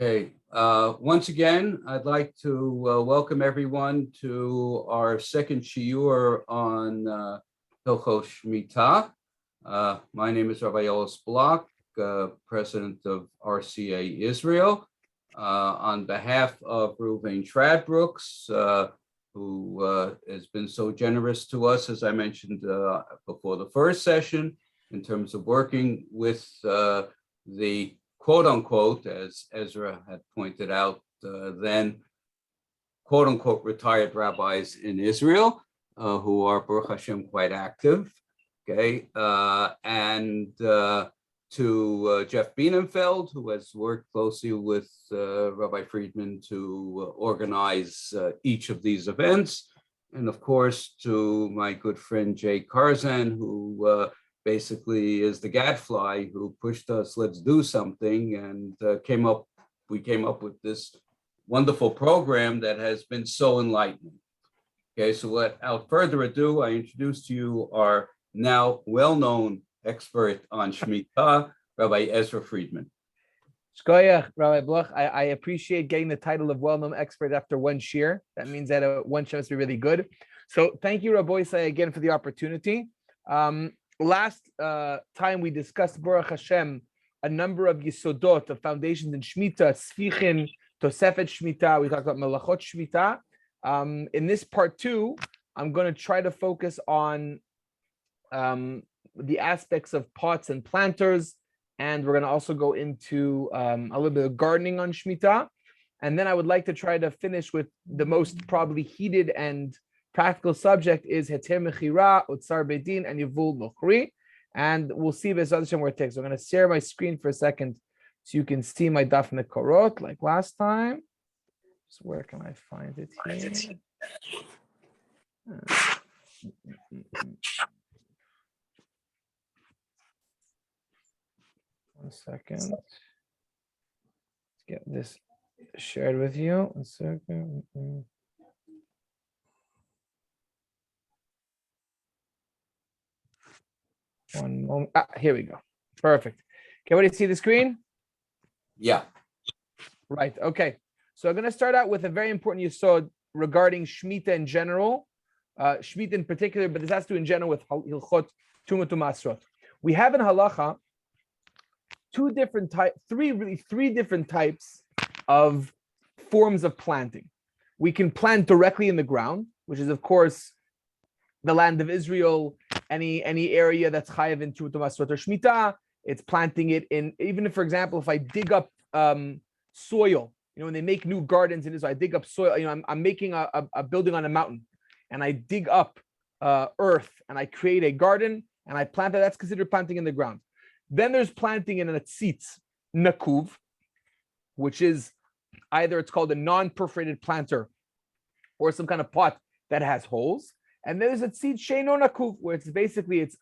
Okay. Once again, I'd like to welcome everyone to our second shiur on Hilchos Shmittah. My name is Rav Ezra Friedman, president of RCA Israel. On behalf of Reuven Shradbrooks, who has been so generous to us, as I mentioned before the first session, in terms of working with the quote unquote, as Ezra had pointed out, then quote unquote retired rabbis in Israel, who are Baruch Hashem quite active. Okay, and to Jeff Bienenfeld, who has worked closely with Rabbi Friedman to organize each of these events, and of course to my good friend Jay Karzan, who basically is the gadfly who pushed us, let's do something, and we came up with this wonderful program that has been so enlightening. Okay, so without further ado, I introduce to you our now well-known expert on Shmittah, Rabbi Ezra Friedman. Shkoyach, Rabbi Bloch, I appreciate getting the title of well-known expert after one shiur. That means that one shiur must be really good. So thank you, Rabbi Isai, again for the opportunity. Last time we discussed Baruch Hashem a number of yisodot, of foundations in Shmittah, Sfichin, Tosefet Shmittah. We talked about Melachot Shmittah. In this part 2, I'm going to try to focus on the aspects of pots and planters, and we're going to also go into a little bit of gardening on Shmittah. And then I would like to try to finish with the most probably heated and practical subject is Heter Mechira, Otsar Bedin, and Yevul Nochri. And we'll see this other where it takes. So I'm going to share my screen for a second so you can see my Daf Mekorot like last time. So where can I find it here? One second. Let's get this shared with you. One second. One moment. Here we go. Perfect. Okay, what do you see the screen? Yeah. Right. Okay. So I'm going to start out with a very important yesod regarding Shmittah in general, Shmittah in particular, but this has to do in general with Hilchot Tumah Masrot. We have in halacha three different types of forms of planting. We can plant directly in the ground, which is of course the land of Israel, any area that's chayav in Tumah Masrot or Shmittah. It's planting it in, even if, for example, if I dig up soil, when they make new gardens in Israel, I dig up soil. I'm making a building on a mountain, and I dig up earth, and I create a garden, and I plant it. That's considered planting in the ground. Then there's planting in a tzitz nakuv, which is either it's called a non-perforated planter, or some kind of pot that has holes. And there's a tzitz sheino nakuv, where it's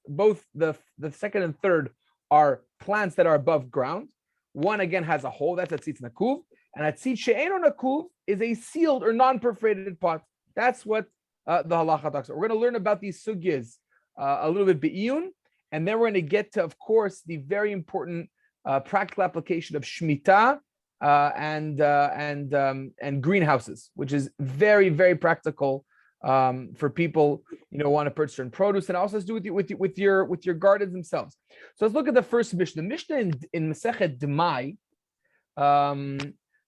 both the second and third are plants that are above ground. One again has a hole. That's a tzitz nakuv. And a tzitz she'eino nakuv is a sealed or non-perforated pot. That's what the halacha talks about. We're going to learn about these sugyas a little bit be'iyun, and then we're going to get to, of course, the very important practical application of Shmittah and greenhouses, which is very, very practical for people want to purchase certain produce, and also has to do with your gardens themselves. So let's look at the first Mishnah. The Mishnah in Masechet Demai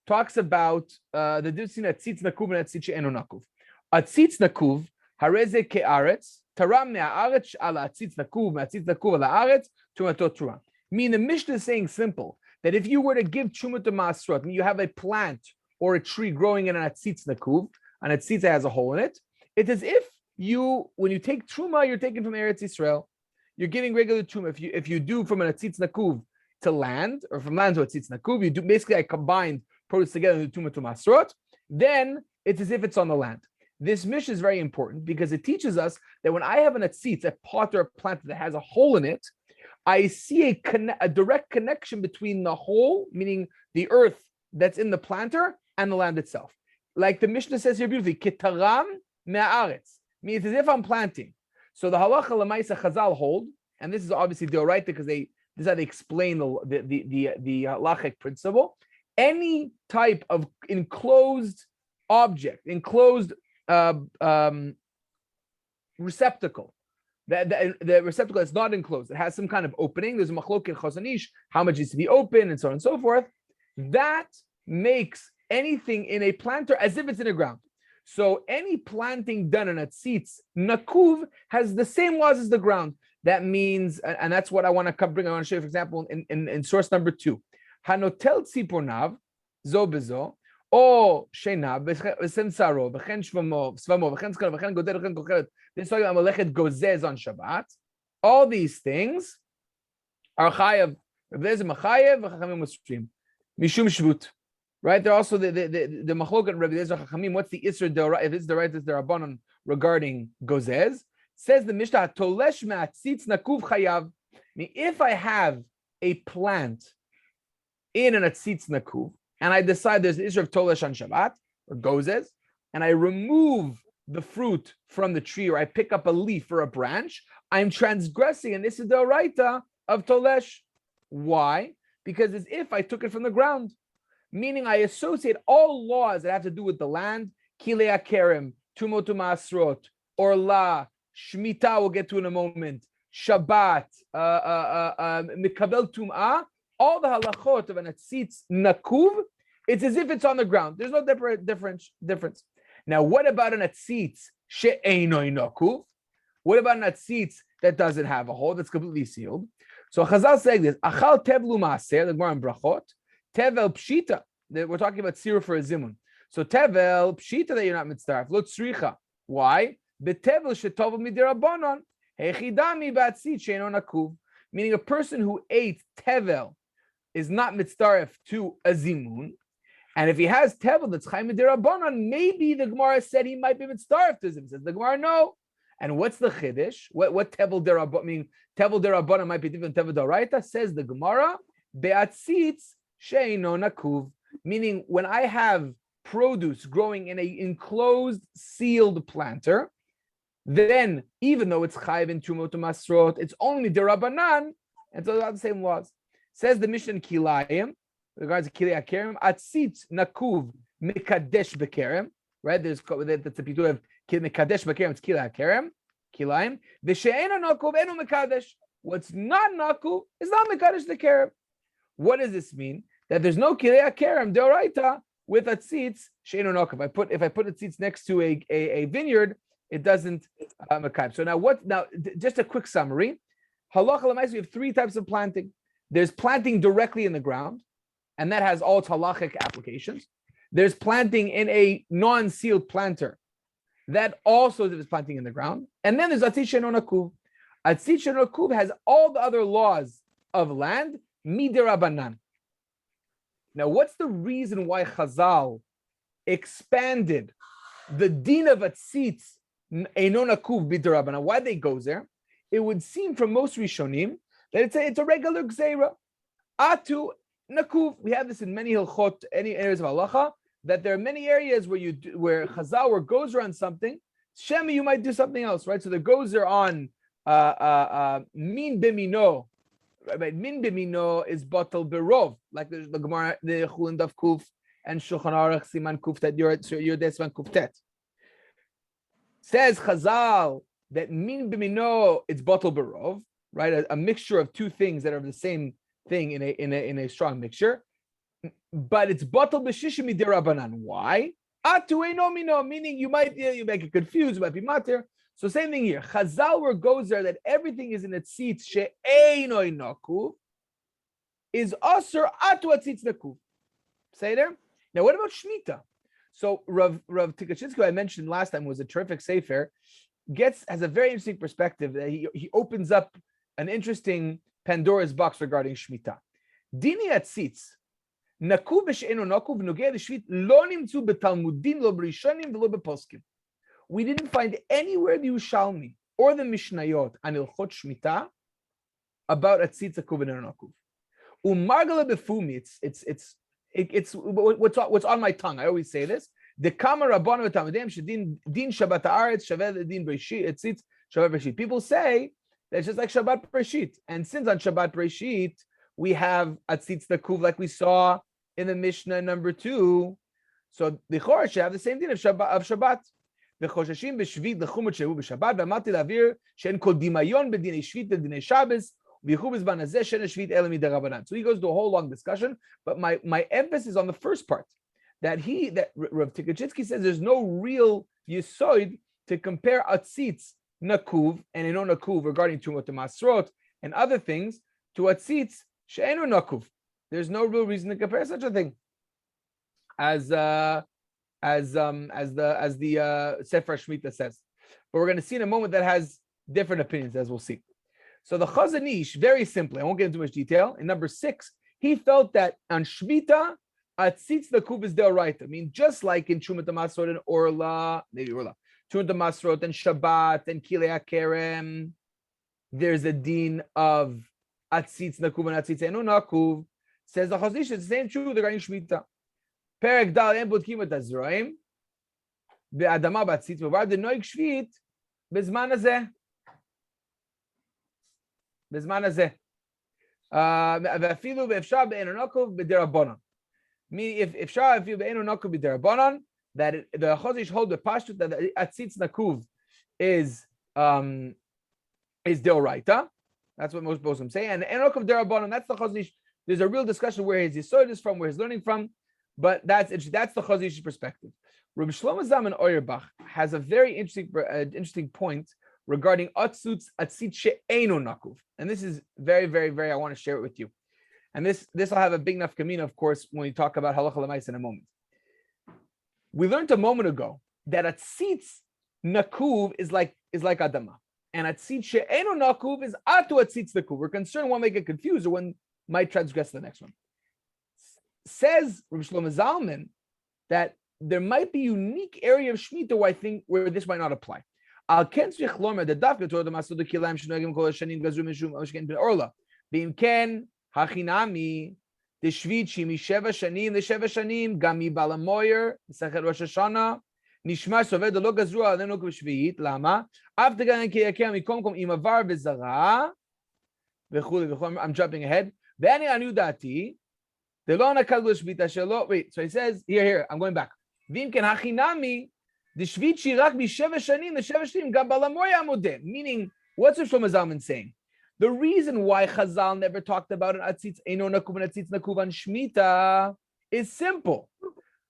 talks about the difference between a tzitz nakuv and a tzitz she'eno nakuv. A tzitz nakuv hareze ke'aretz taram me'aretz ala tzitz nakuv me'atzitz nakuv ala aretz tumato tura. Meaning the Mishnah is saying simple that if you were to give truma to masrot, you have a plant or a tree growing in a tzitz nakuv, and a tzitz has a hole in it. It's as if when you take truma, you're taking from Eretz Yisrael. You're giving regular truma. If you do from a tzitz nakuv to land, or from land to a tzitz nakuv, you do basically I combined produce together in the tumah to masrot. Then it's as if it's on the land. This Mishnah is very important because it teaches us that when I have a tzitz, a pot or a plant that has a hole in it, I see a direct connection between the hole, meaning the earth that's in the planter, and the land itself. Like the Mishnah says here beautifully, kitaram me'aretz, means as if I'm planting. So the halacha lemaisa Chazal hold, and this is obviously deoraita because this is how they explain the halachic principle, any type of enclosed object, enclosed receptacle, the receptacle that's not enclosed, it has some kind of opening. There's a machlok in chazanish, how much needs to be open, and so on and so forth. That makes anything in a planter as if it's in the ground. So any planting done in a tzitz nakuv has the same laws as the ground. That means, and that's what I want to bring. I want to show you, for example, in source number 2, hanotel tzipornav zo bezo o shenav v'chen saro v'chen svamo v'chen skala v'chen godel v'chen kochelet. This is talking about melechet gozez on Shabbat. All these things are chayav. Rav Ezra machayev v'chachamim musrim mishum shvut. Right? They're also the machloket Rav Ezra Chachamim. What's the isra deoraita? If it's the right, it's the rabbanon regarding gozez. Says the Mishnah, tolesh ma'atzitz nakuv chayav. If I have a plant in an atzitz nakuv, and I decide there's the isra of tolesh on Shabbat or gozez, and I remove the fruit from the tree, or I pick up a leaf or a branch, I'm transgressing, and this is the deoraita of tolesh. Why? Because as if I took it from the ground. Meaning I associate all laws that have to do with the land, kilei akerim, tumot u'masrot, orla, shmita, we'll get to in a moment, Shabbat, mikabel tum'ah, all the halachot of an atzitz nakuv, it's as if it's on the ground. There's no difference. Now, what about an atzitz she'einoi nakuv? What about an atzitz that doesn't have a hole, that's completely sealed? So Chazal saying this, achal tevlu maaser, the Gemara in Brachot, tevel pshita, we're talking about sira for a zimun. So tevel pshita that you're not mitzdarf, lo tzricha. Why? Betevel shetovel midirabanan hechidami batzit sheino nakuv. Meaning a person who ate tevel is not mitzdarf to a zimun, and if he has tevel that's chayim midirabanan, maybe the Gemara said he might be mitzdarf to zimun. Says the Gemara no. And what's the chiddush? What tevel derabanan mean? Tevel derabanan might be different than tevel deraita. Says the Gemara beatzitz sheino nakuv, meaning when I have produce growing in an enclosed, sealed planter, then even though it's chayiv in tumot u'masrot, it's only derabanan, and so about the same laws. Says the Mishnah in Kilayim, regards to kilei akerim, atzitz nakuv mikadesh bekerem, right? That's the people of mikadesh bekerem. It's kilei akerim, Kilayim. V'she'ena nakuv enu mikadesh. What's not nakuv is not mikadesh the kerem. What does this mean? That there's no kilei akerim deoraita with a tzitz she'enu nakuv. If I put a tzitz next to a vineyard, it doesn't makayim. So now just a quick summary. Halacha l'maisa, we have 3 types of planting. There's planting directly in the ground, and that has all its halachic applications. There's planting in a non-sealed planter, that also is planting in the ground. And then there's atzitz she'enu nakuv. Atzitz she'enu nakuv has all the other laws of land, midirabanan. Now, what's the reason why Chazal expanded the din of atzitz she'enu nakuv midirabanan? Why they go there? It would seem from most Rishonim that it's a regular gzeira. Atu nakuv. We have this in many hilchot, any areas of halacha, that there are many areas where Chazal or gozer on something, Shemi, you might do something else, right? So the gozer on min bimino. Right? Min bimino is batal berov, like the Gemara, the Chulin Daf Kuf and Shulchan Aruch Siman Kuftet, your Desman Kuftet. Says Chazal that min bimino it's batal berov, right? A mixture of 2 things that are the same thing in a strong mixture, but it's batal b'shishim midirabanan. Why? Atu eino mino, meaning you might get confused, you might be matir. So same thing here. Chazal where goes there that everything is in a tzitz she'eino nakuv is asur atu atzitz nakuv. Say there. Now what about Shmittah? So Rav Tikachinski, I mentioned last time, was a terrific sefer. Has a very interesting perspective. That he opens up an interesting Pandora's box regarding Shmittah. Dini atzitz nakuv she'eino nakuv nogei l'shvit lo nimtzu betalmudin lo b'rishonim v'lo b'poskim. We didn't find anywhere the Yerushalmi or the Mishnayot on Ilchot Shmittah about atzitz nakuv and nakuv. Umargala befumi. It's what's on my tongue. I always say this. The Kama Rabbanu V'Talmidim Shedin Din Shabbat Haaretz Shaveh Din Breshit Atzitz Shabbat Breshit. People say that it's just like Shabbat Breshit, and since on Shabbat Breshit we have atzitz nakuv like we saw in the Mishnah number 2. So the Chorah should have the same din of Shabbat. וחוששים בשביט לחומות שהיו בשבת, ואמרתי להבהיר שאין כל דמיון בדיני שביט לדיני שבס, ובייחוד בזמן הזה שאין השביט אלא מדרבנן. So he goes to a whole long discussion, but my emphasis on the first part, that Rav Tikachitsky says there's no real yesod to compare atzitz nakuv and eno nakuv regarding Tumot Masrot and other things to atzitz she'enu nakuv. There's no real reason to compare such a thing as the Sefer Shmittah says. But we're going to see in a moment that has different opinions, as we'll see. So the Chazon Ish, very simply, I won't get into much detail, in number 6, he felt that on Shmittah, atzitz nakuv is deoraita. I mean, just like in Tumot Masrot and Orla, Tumot Masrot and Shabbat and Kilei HaKerem, there's a din of atzitz nakuv and atzitz eno nakuv. Says the Chazon Ish, it's the same truth regarding Shmittah. פרק ד' אין בודקים את הזרעים באדמה בציץ ובעד דנויג שביט בזמן הזה. ואפילו ואפשר באינו נקוב בדרבנן. אפשר אפילו באינו נקוב בדרבנן, that the Chazon Ish hold the pashut that atzitz nakuv is deoraita. That's what most Bosim say. And eno nakav derabanan, that's the Chazon Ish. There's a real discussion where his yesod is from, where he's learning from. But that's the Chazon Ish's perspective. Rabbi Shlomo Zalman Auerbach has a very interesting point regarding atzitz she'eino nakuv, and this is very, very, very. I want to share it with you, and this will have a big nafkamina, of course, when we talk about halacha l'maisa in a moment. We learned a moment ago that atzitz nakuv is like adama, and atzitz she'eino nakuv is atu atzitz nakuv. We're concerned one may get confused or one might transgress the next one. Says Rabbi Shlomo Zalman that there might be a unique area of Shmittah where this might not apply. Al ken tzrich lomer the dafka Torah masud kilayim shenogim kol hashanim gazru mishum oshken ben orla. V'im ken hachinami the shvit shimi sheva shanim the sheva shanim gam mi balamoyer sechet Rosh Hashanah nishma soved lo gazru alenu k'shvit lama av tegan kiyakem mikom kom imavar v'zara v'chuli v'chol. I'm jumping ahead. V'ani anu dati. Wait, so he says, here, I'm going back. Meaning, what's Rav Shlomo Zalman saying? The reason why Chazal never talked about an atzitz eno nakuv and atzitz nakuv on Shmittah is simple.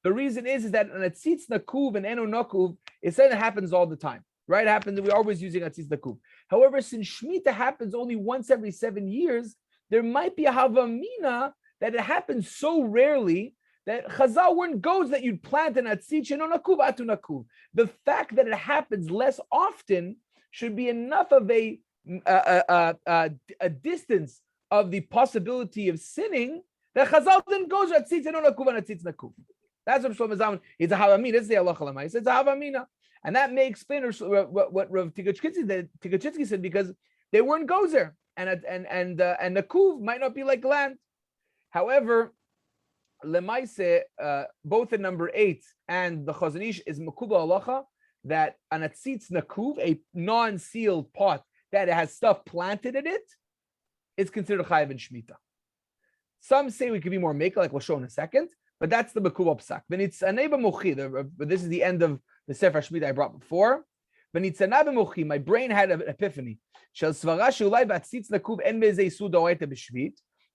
The reason is that an atzitz nakuv and eno nakuv, it's something that happens all the time, right? It happens, we're always using atzitz nakuv. However, since Shmittah happens only once every 7 years, there might be a havamina that it happens so rarely that Chazal weren't goes that you'd plant an atzitz eno nakuv atu nakuv. The fact that it happens less often should be enough of a distance of the possibility of sinning that Chazal didn't go to atzitz eno nakuv and atzitz nakuv. That's what Shlomo Zalman. It's a havamina. It's the halacha l'maisa. It's a havamina, and that may explain what Rav Tikachitsky said, because they weren't gozer, and nakuv might not be like land. However, Lemaise, both in number 8 and the Chazon Ish is Makuba Halacha that an atzitz nakuv, a non-sealed pot that has stuff planted in it, is considered chayav in Shmittah. Some say we could be more maker, like we'll show in a second, but that's the Makuba Psak. But this is the end of the Sefer Shmittah I brought before. My brain had an epiphany.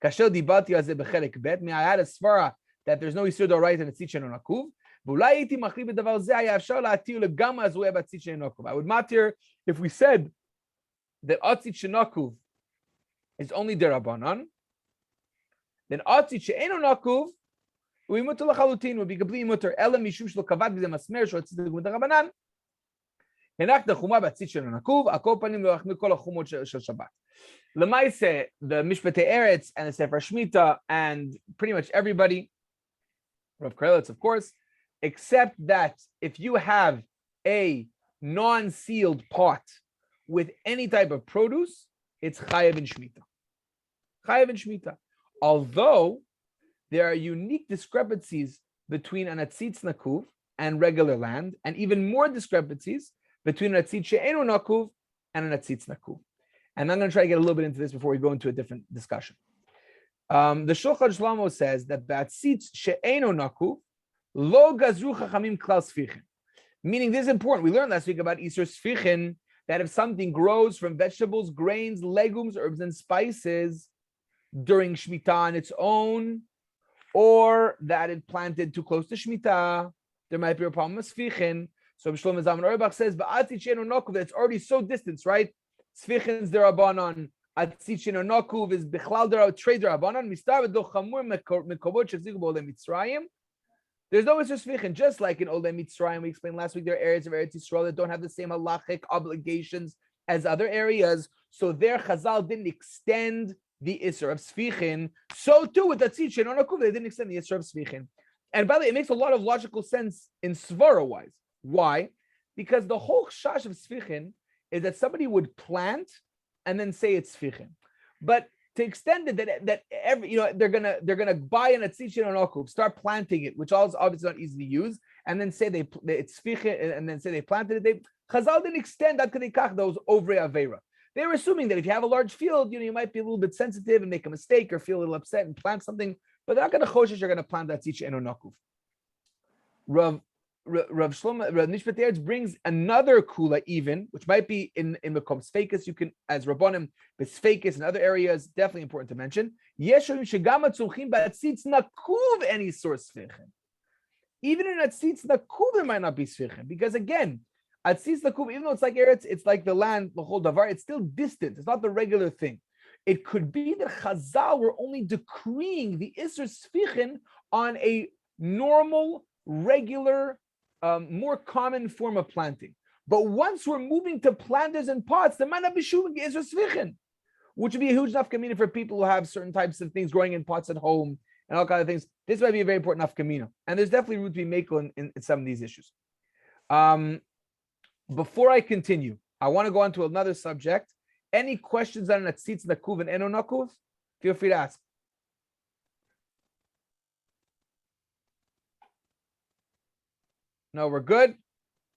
Kasher dibati azeh bechelek bet. I had a svara that there's no isur d'oraita and atzitz she'eno nakuv. V'ulai iti machli b'davar zeh haya afshar la'atir legama as u'eh b'atzitz she'eno nakuv. I would matir if we said that atzitz she'eno nakuv is only derabanan, then atzitz she'eno nakuv we mutar lachalutin would be completely mutar. Ela mishum shelo kavad b'zeh masmer shel atzitz derabanan. Henach dechuma b'atzitz she'eno nakuv. Akol panim lo yachmir kol hachumot shel Shabbat. Lemaise, the Mishpatei Eretz and the Sefer Shmittah and pretty much everybody, Rav Krelitz, of course, except that if you have a non-sealed pot with any type of produce, it's chayav in Shmittah. Chayav in Shmittah. Although there are unique discrepancies between an atzitz nakuv and regular land, and even more discrepancies between an atzitz she'eno nakuv and an atzitz nakuv. And I'm going to try to get a little bit into this before we go into a different discussion. The Shulchan Shlomo says that b'atzitz she'eno naku lo gazru chachamim klal sfichin. Meaning, this is important. We learned last week about Isur Sfichin that if something grows from vegetables, grains, legumes, herbs, and spices during Shmittah on its own, or that it planted too close to Shmittah, there might be a problem with Sfichin. So Shlomo Zalman Auerbach says, "Ba'atzitz she'eno naku," that it's already so distant, right? Sfichin's derabanan. Atzitz she'eno naku is bichlal trade derabanan. Mistar v'do chamur mekovot shechziku b'olei Mitzrayim. There's no Isur Sfichin, just like in Olei Mitzrayim, we explained last week, there are areas of Eretz Yisrael that don't have the same halachic obligations as other areas. So there, Chazal didn't extend the Isur of Sfichin. So too with Atzitz she'eno naku, they didn't extend the Isur of Sfichin. And by the way, it makes a lot of logical sense in Svara-wise. Why? Because the whole chash of Sfichin is that somebody would plant and then say it's Sfichin. But to extend it that every they're gonna buy an atzitz she'eno naku, start planting it, which also obviously not easy to use, and then say it's fichin, and then say they planted it. Chazal didn't extend that kadikach those over avera. They were assuming that if you have a large field, you might be a little bit sensitive and make a mistake or feel a little upset and plant something, but they're not going to choshesh. You're going to plant that atzitz she'eno naku. Rav Nishpat Eretz brings another kula even, which might be in Mekom Sfeikis. You can, as Rabbanim, Sfeikis and other areas, definitely important to mention. Yeshuvim shegama tzulchim ba'atzitz nakuv any source sfichin. Even in atzitz nakuv there might not be sfichin, because again, atzitz nakuv, even though it's like Eretz, it's like the land, the whole davar, it's still distant. It's not the regular thing. It could be that Chazal were only decreeing the Isur Sfichin on a normal, regular, more common form of planting. But once we're moving to planters and pots, there might not be shuvim Isur Sfichin, which would be a huge nafkamina for people who have certain types of things growing in pots at home and all kinds of things. This might be a very important nafkamina. And there's definitely room to be makel in some of these issues. Before I continue, I want to go on to another subject. Any questions on atzitz nakuv and eno nakuv? Feel free to ask. No, we're good.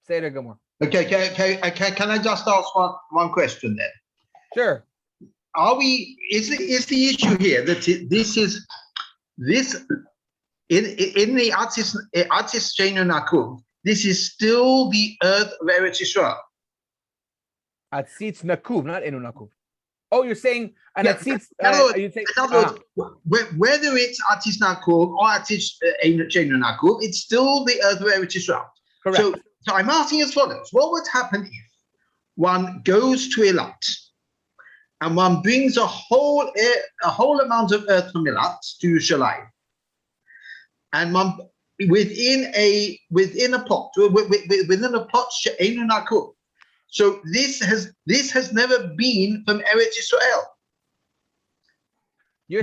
Say it again more. Okay, can I just ask one question then? Sure. Is the issue here that this in the Atzis She'eno Nakuv, this is still the earth of Eretz Yisrael? Atzitz nakuv, not enu nakuv. Oh, you're saying an atzitz. Whether it's Atzis Nakuv or Atzis She'eno Nakuv, it's still the earth of Eretz Yisrael. Correct. So I'm asking as follows: what would happen if one goes to Eilat and one brings a whole amount of earth from Eilat to Yerushalayim, and one within a pot She'eno Nakuv? So this has never been from Eretz Yisrael.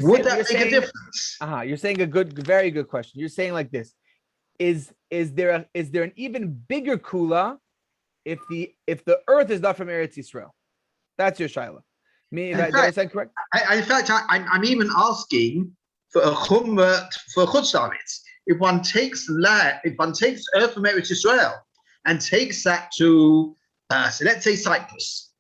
Would that make a difference? You're saying very good question. You're saying like this: Is there an even bigger kula if the earth is not from Eretz Yisrael? That's your shaila. Did I say correct? In fact, I'm even asking for a chumrah for chutz la'aretz. If one takes earth from Eretz Yisrael and takes that to so let's say Cyprus,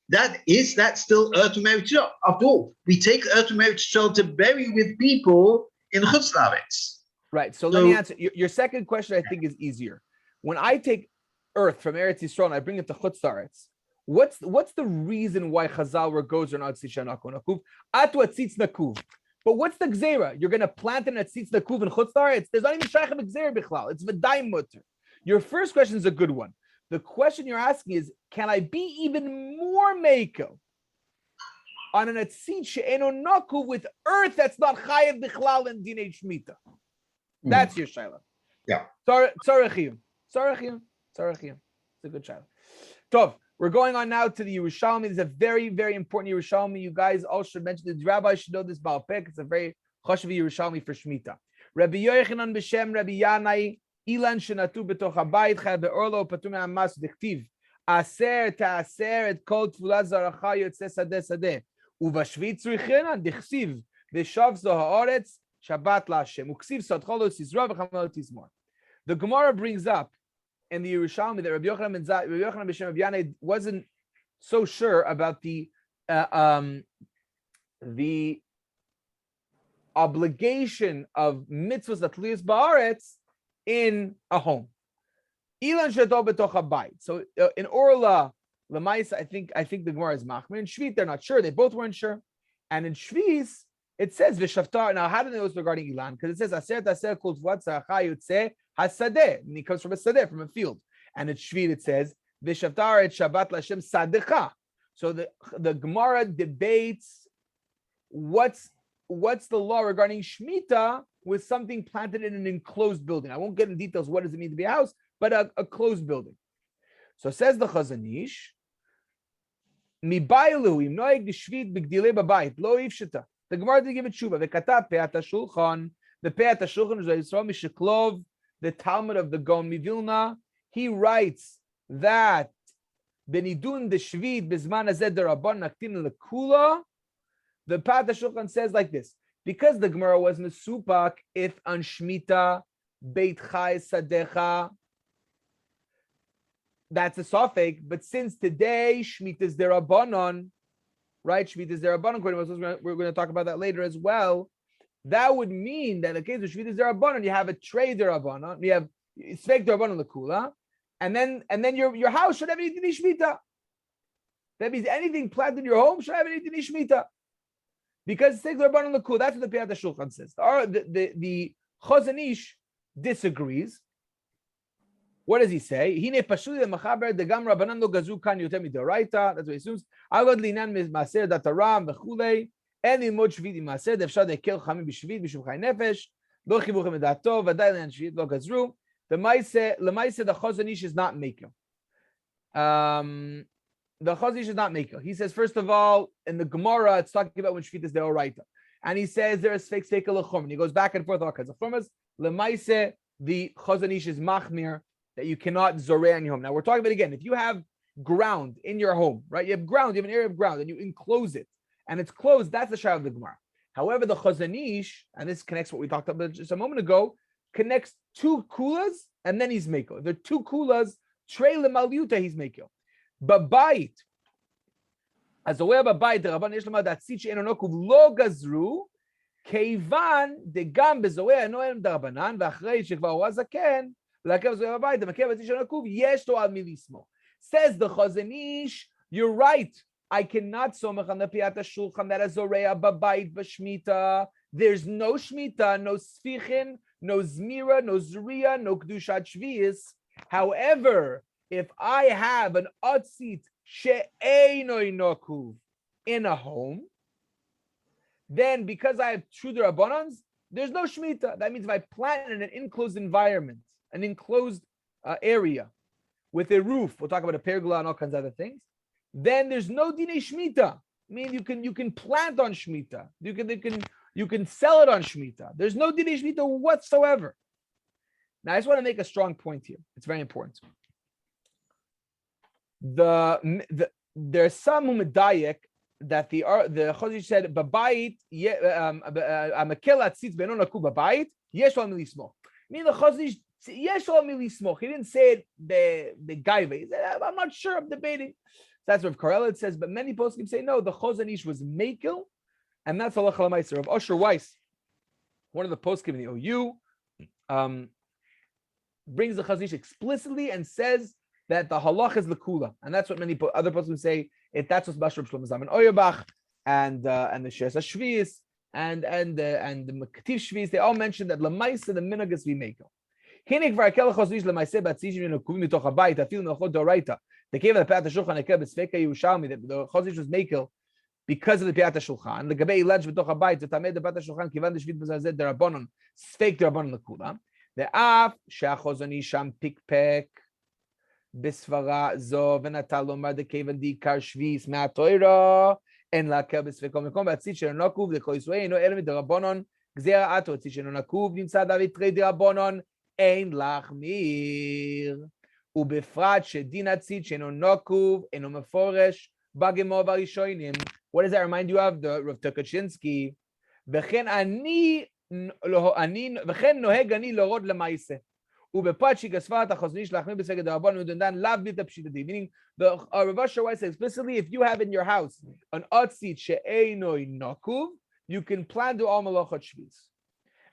that's still earth from Eretz Yisrael. After all, we take earth from Eretz Yisrael to bury with people in chutz la'aretz. Right. So let me answer your second question. I think is easier. When I take earth from Eretz Yisrael and I bring it to chutz la'aretz, what's the reason why Chazal were goes on atzitz she'eno nakuv atu atzitz nakuv? But what's the gzera? You're going to plant an atzitz nakuv in chutz la'aretz. There's not even shaychem gzera bichlal. It's v'daim mutter. Your first question is a good one. The question you're asking is, can I be even more mekel on an atzitz she'eno nakuv with earth that's not chayev bichlal and dinei shmita? That's your shaila. Yeah. Tzarechiyum. It's a good shaila. Tov, we're going on now to the Yerushalmi. It's a very, very important Yerushalmi. You guys all should mention this. The rabbi should know this Baal Pek. It's a very chashuv Yerushalmi for Shmita. Rabbi Yochanan b'shem Rabbi Yanai Ilan shenatu b'toch habayit chad be'orlo patum ha'amas diktiv aser ta'aser et kol tfula zaracha yotzeh sadeh sadeh uvashvit tzrichenan dichsiv v'shav zo ha'aretz Shabbat Lashem. Uksiv Sadcholo Sizra v'Chamel Tizmor. The Gemara brings up in the Yerushalmi that Rabbi Yochanan b'Shem Rabbi Yanai wasn't so sure about the the obligation of mitzvahs atliyas ba'aretz in a home. Ilan sheto betoch habayit. So in Orla, Lamaisa, I think the Gemara is machmir. In Shvit, they're not sure. They both weren't sure. And in Shvis, it says v'shaftar. Now, how do they know it's regarding Ilan? Because it says aser kol tvuat tzaracha yotzeh hasadeh. And he comes from a sadeh, from a field. And in Shvit, it says v'shaftar et Shabbat l'Hashem sadecha. So the Gemara debates what's the law regarding Shmittah with something planted in an enclosed building. I won't get into details. What does it mean to be a house? But a closed building. So says the Chazon Ish, Mibailu im noeg d'shvit b'gdilei b'bayit lo ifshita. The Gemara didn't give it tshuva. V'katav pe'at hashulchan. The pe'at hashulchan is Yisrael Mishiklov, the Talmud of the Gaon Mivilna. He writes that benidun d'shvit b'zman hazeh derabban naktin lekula. The pe'at hashulchan says like this: because the Gemara was mesupak if on Shmita beit chai sadecha. That's a suffix, but since today Shmita is derabanan, right? Shmita is derabanan. We're going to talk about that later as well. That would mean that in the case of Shmita is derabanan, you have a tray derabanan, you have svek derabanan lekula, and then your house should have anything shmita. That means anything planted in your home should have anything shmita, because svek derabanan lekula. That's what the Piyat HaShulchan says. The Chazon Ish disagrees. What does he say? That's what he assumes. The Chazon Ish is not maker. The Chazon Ish is not maker. He says, first of all, in the Gemara, it's talking about when Shvit is deoraita. And he says there is fake sake lechum. He goes back and forth all kinds of formas. Lemaise, the Chazon Ish is machmir, that you cannot zoreh in your home. Now we're talking about, again, if you have ground in your home, right? You have ground, you have an area of ground, and you enclose it, and it's closed, that's the shayah of the Gemara. However, the Chazon Ish, and this connects what we talked about just a moment ago, connects two kulas, and then he's meko. There are two kulas, trei lemaliuta, he's meko. But bait, as a way of a bait, the Rabban Yishlama that tzitch enonokuv lo gazru, keivan de gam bezoeh anoem darabanan, v'achrei shekvar wazaken. Says the Chazon Ish, you're right. I cannot somach on the Piyat HaShulchan that is Zoreya Babayit B'Shmita. There's no Shmita, no Sfichin, no Zmira, no Zuriya, no Kedushat Shvius. However, if I have an Otzit She'einoi Nokuv in a home, then because I have true Rabbanans, there's no Shmita. That means if I plant in an enclosed environment, an enclosed area with a roof, we'll talk about a pergola and all kinds of other things, then there's no dinei shmita. I mean, you can plant on shmita, you can sell it on shmita. There's no dinei shmita whatsoever. Now I just want to make a strong point here. It's very important. There's some medayek that the Chazon Ish said babayit amakel atzitz benon aku babayit yesh lo milismo. Meaning the Chazon Ish yesh lo milismo. He didn't say it the gaive. He said, I'm not sure. I'm debating. So that's what Karel says. But many poskim say no. The Chazon Ish was mekel, and that's halacha l'maiser. Of Osher Weiss, one of the poskim in the OU, brings the Chazon Ish explicitly and says that the halach is lekula, and that's what many other poskim say. If that's what's Bashar Shlomo Zalman Auerbach and the Shes Shvius and the Mektiv Shvius, they all mentioned that lemaisa the minhag is v'mekel. Hinik v'arkel Chazon Ish lemaisa b'atzishim yinokuvim mitoch habayit afil melchot doraita. They came to the Piyat HaShulchan ekel b'sfeka Yerushalmi that the Chazon Ish was mekel because of the Piyat HaShulchan. The gabei ilaj b'toch habayit v'tamei the Piyat HaShulchan kivan d'shvit b'zazeh derabanon sfek derabanon lekula. The af she'achazon Ish sham pikpek בסברה זו ונטל לומר דכיוון דעיקר שביס מהתורה אין להקל בספקו מקום והציץ שלו נקוב לכל ישראל אינו אלא מדרבנון גזירה עתו הציץ שלו נקוב נמצא דוד תרי דרבנון אין להחמיר ובפרט שדין הציץ שאינו נקוב אינו מפורש בגמור בראשונים. What does that remind you of? The Rav Tukachinsky וכן נוהג אני להורות למעשה Meaning the Rav Ezra says explicitly, if you have in your house an otzit she'enoi nakuv, you can plant do all malachot shvis.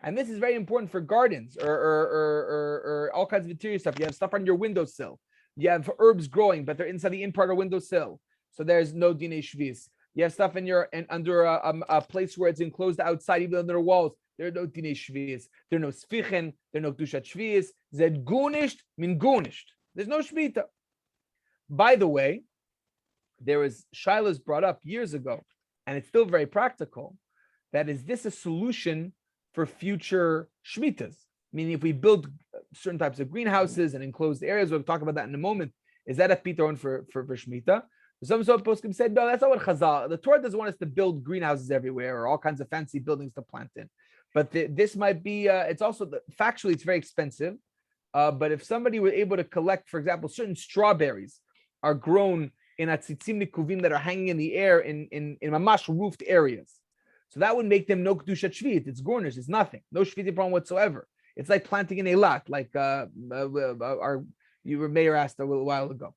And this is very important for gardens or all kinds of interior stuff. You have stuff on your windowsill. You have herbs growing, but they're inside the in part of windowsill, so there's no dinei shvis. You have stuff in your and under a place where it's enclosed outside, even under the walls. There are no dinei shvis. There are no sfichen. There are no kedushat shvis. Zed gunisht min gunisht. There's no shmita. By the way, there was Shiloh's brought up years ago, and it's still very practical. That is this a solution for future shmitas? Meaning, if we build certain types of greenhouses and enclosed areas, we'll talk about that in a moment. Is that a pitaron for shmita? Some sort of poskim said, no, that's not what Chazal. The Torah doesn't want us to build greenhouses everywhere or all kinds of fancy buildings to plant in. But this might be. It's also factually, it's very expensive. But if somebody were able to collect, for example, certain strawberries are grown in atzitzim nikuvim that are hanging in the air in mamash roofed areas. So that would make them no kedushat shvit. It's gornish. It's nothing. No shviti problem whatsoever. It's like planting in a lot, like our mayor asked a little while ago.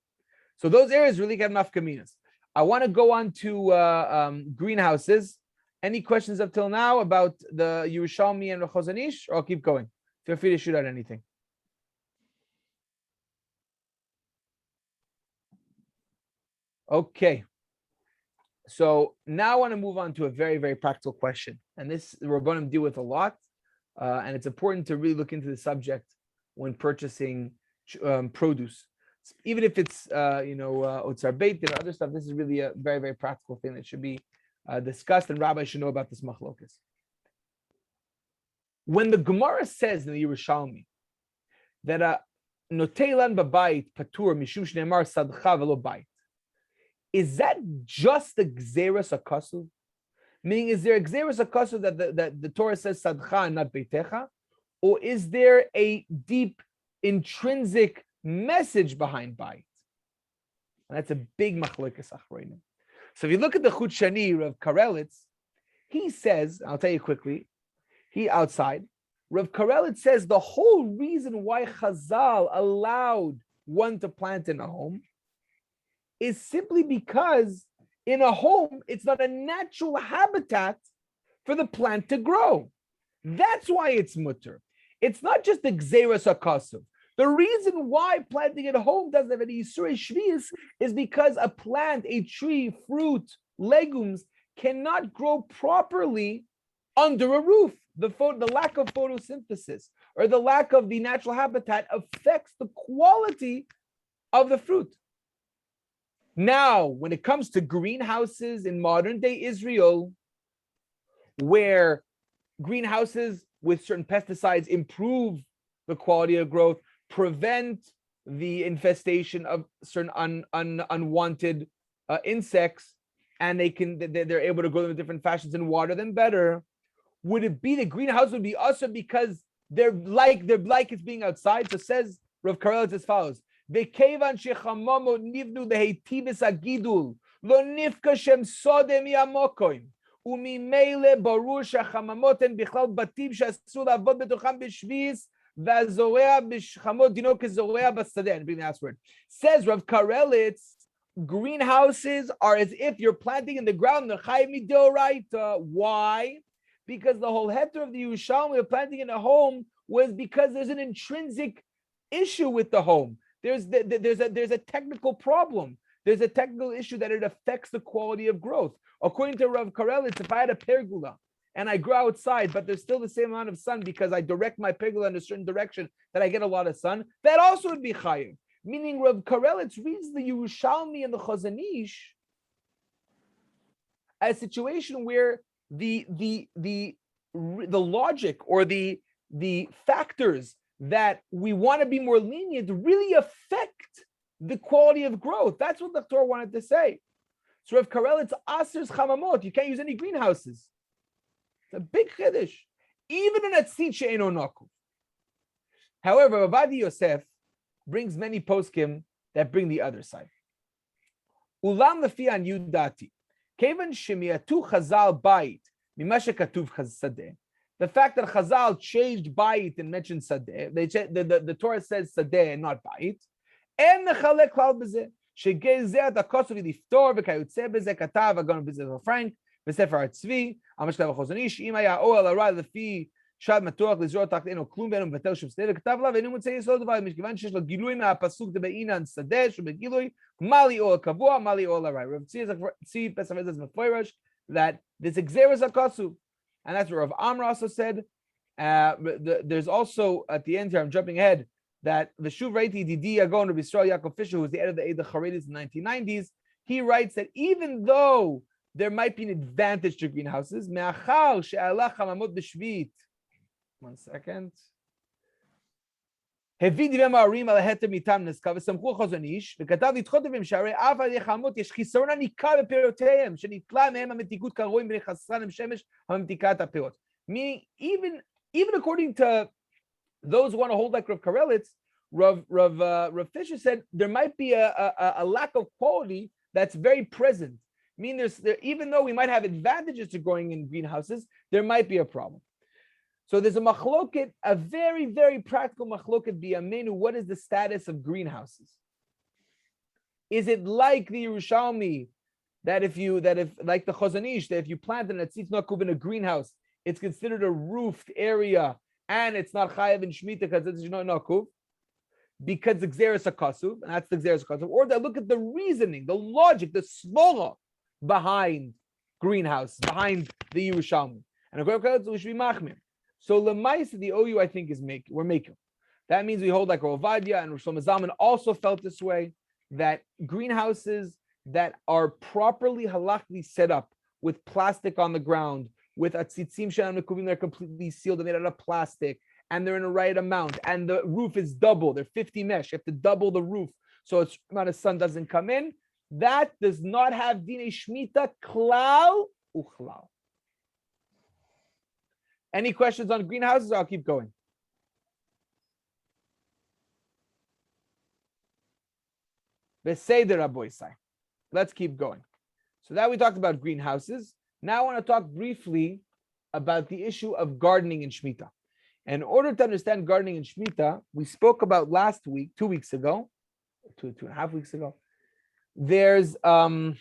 So those areas really have enough kaminas. I want to go on to greenhouses. Any questions up till now about the Yerushalmi and Chazon Ish, or I'll keep going? Feel free to shoot out anything. Okay. So now I want to move on to a very, very practical question. And this Rabbanim deal with a lot. And it's important to really look into the subject when purchasing produce. Even if it's, otzar beit and other stuff, this is really a very, very practical thing that should be discussed, and rabbis should know about this machlokas. When the Gemara says in the Yerushalmi that notelan babayit patur mishum shneimar sadcha velo bayit, is that just the gzeras akasu? Meaning, is there a gzeras akasu that the Torah says sadcha and not beitecha, or is there a deep intrinsic message behind bayit? And that's a big machlokas achronim. So if you look at the Chut Shani, Rav Karelitz, he says, I'll tell you quickly, he outside, Rav Karelitz says the whole reason why Chazal allowed one to plant in a home is simply because in a home, it's not a natural habitat for the plant to grow. That's why it's mutter. It's not just the Gzeras HaKasav. The reason why planting at home doesn't have any Yisrei Shvius is because a plant, a tree, fruit, legumes cannot grow properly under a roof. The lack of photosynthesis or the lack of the natural habitat affects the quality of the fruit. Now, when it comes to greenhouses in modern day Israel, where greenhouses with certain pesticides improve the quality of growth, prevent the infestation of certain unwanted insects, and they're able to grow them in different fashions and water them better. Would it be the greenhouse would be also because they're like it's being outside? So says Rav Karelitz as follows: Vekevan shechamamot nivnu leheitibes agidul lo nifka shem sodem yamokoim umimeile barur shechamamot en bichlal batim she'asu la'avod betocham b'shvis. Says Rav Karelitz, greenhouses are as if you're planting in the ground. Why? Because the whole heter of the Yerushalmi of planting in a home was because there's an intrinsic issue with the home. There's a technical problem. There's a technical issue that it affects the quality of growth. According to Rav Karelitz, if I had a pergola and I grow outside, but there's still the same amount of sun because I direct my pergola in a certain direction that I get a lot of sun, that also would be chayiv. Meaning Rav Karelitz reads the Yerushalmi and the Chazon Ish as a situation where the logic or the factors that we want to be more lenient really affect the quality of growth. That's what the Torah wanted to say. So Rav Karelitz asers chamamot, you can't use any greenhouses. A big chiddush, even in a tzit she'eino naku. However, Avadi Yosef brings many poskim that bring the other side. Ulam lefi an yudati, kevan shemiatu chazal bayit mima shekatuv chazadeh. The fact that Chazal changed bayit and mentioned sadeh, the Torah says sadeh and not bayit, and the chalek klal b'zeh, shegezeh dakosov liftor v'kayutze b'zeh katav agon b'zeh Frank v'sefer HaTzvi amash katav Chazon Ish im haya oel hara lefi shad matuach lizrot tach eno klum ve'enu mevatel shem sadeh v'katav la ve'enu motzei yisod דבר mishkivan shesh lo gilui מהפסוק דבעינן sadeh שבגילוי mali oel kavua mali oel hara. Rav Tzvi Pesach Ezra's meforish that this exeris hakasuv. And that's what Rav Amr also said. There's also at the end here, I'm jumping ahead, that the Shuv Reiti Didi Agon Rabbi Yisrael Yaakov Fisher, who was the editor of the Eidah Charedis in the 1990s, he writes that even though there might be an advantage to greenhouses, me'achal she'alach hamamot b'shvit. 1 second. הביא דברי מאורים על ההתר מטעם נזקה וסמכו חזון איש וכתב לדחות דברים שהרי אף על ידי חמות יש חיסרון הניכר בפירותיהם שנתלה מהם המתיקות כרואים בני חסרן עם שמש המתיקה את הפירות. Meaning even according to those who want to hold like Rav Karelitz, Rav Fisher said there might be a lack of quality that's very present. Meaning even though we might have advantages to growing in greenhouses, there might be a problem. So there's a machloket, a very, very practical machloket b'yameinu. What is the status of greenhouses? Is it like the Yerushalmi that if like the Chazon Ish, that if you plant an atzitz nakuv in a greenhouse, it's considered a roofed area and it's not chayav in Shmittah because it's not nakuv, because the Xeris HaKasuv, and that's the Xeris HaKasuv. Or they look at the reasoning, the logic, the svora behind greenhouse, behind the Yerushalmi. And according to we should be machmir. So Lemaisa, the OU, I think, we're making. That means we hold like Rav Ovadia and Rosh Zalman also felt this way, that greenhouses that are properly halachically set up with plastic on the ground, with atzitzim she'an mekuvim, they're completely sealed and made out of plastic, and they're in the right amount, and the roof is double, they're 50 mesh, you have to double the roof so its amount of sun doesn't come in. That does not have dinei shmita klal uchlal. Any questions on greenhouses? I'll keep going. Let's keep going. So now we talked about greenhouses. Now I want to talk briefly about the issue of gardening in Shmittah. In order to understand gardening in Shmittah, we spoke about last week, 2 weeks ago, two and a half weeks ago. There's the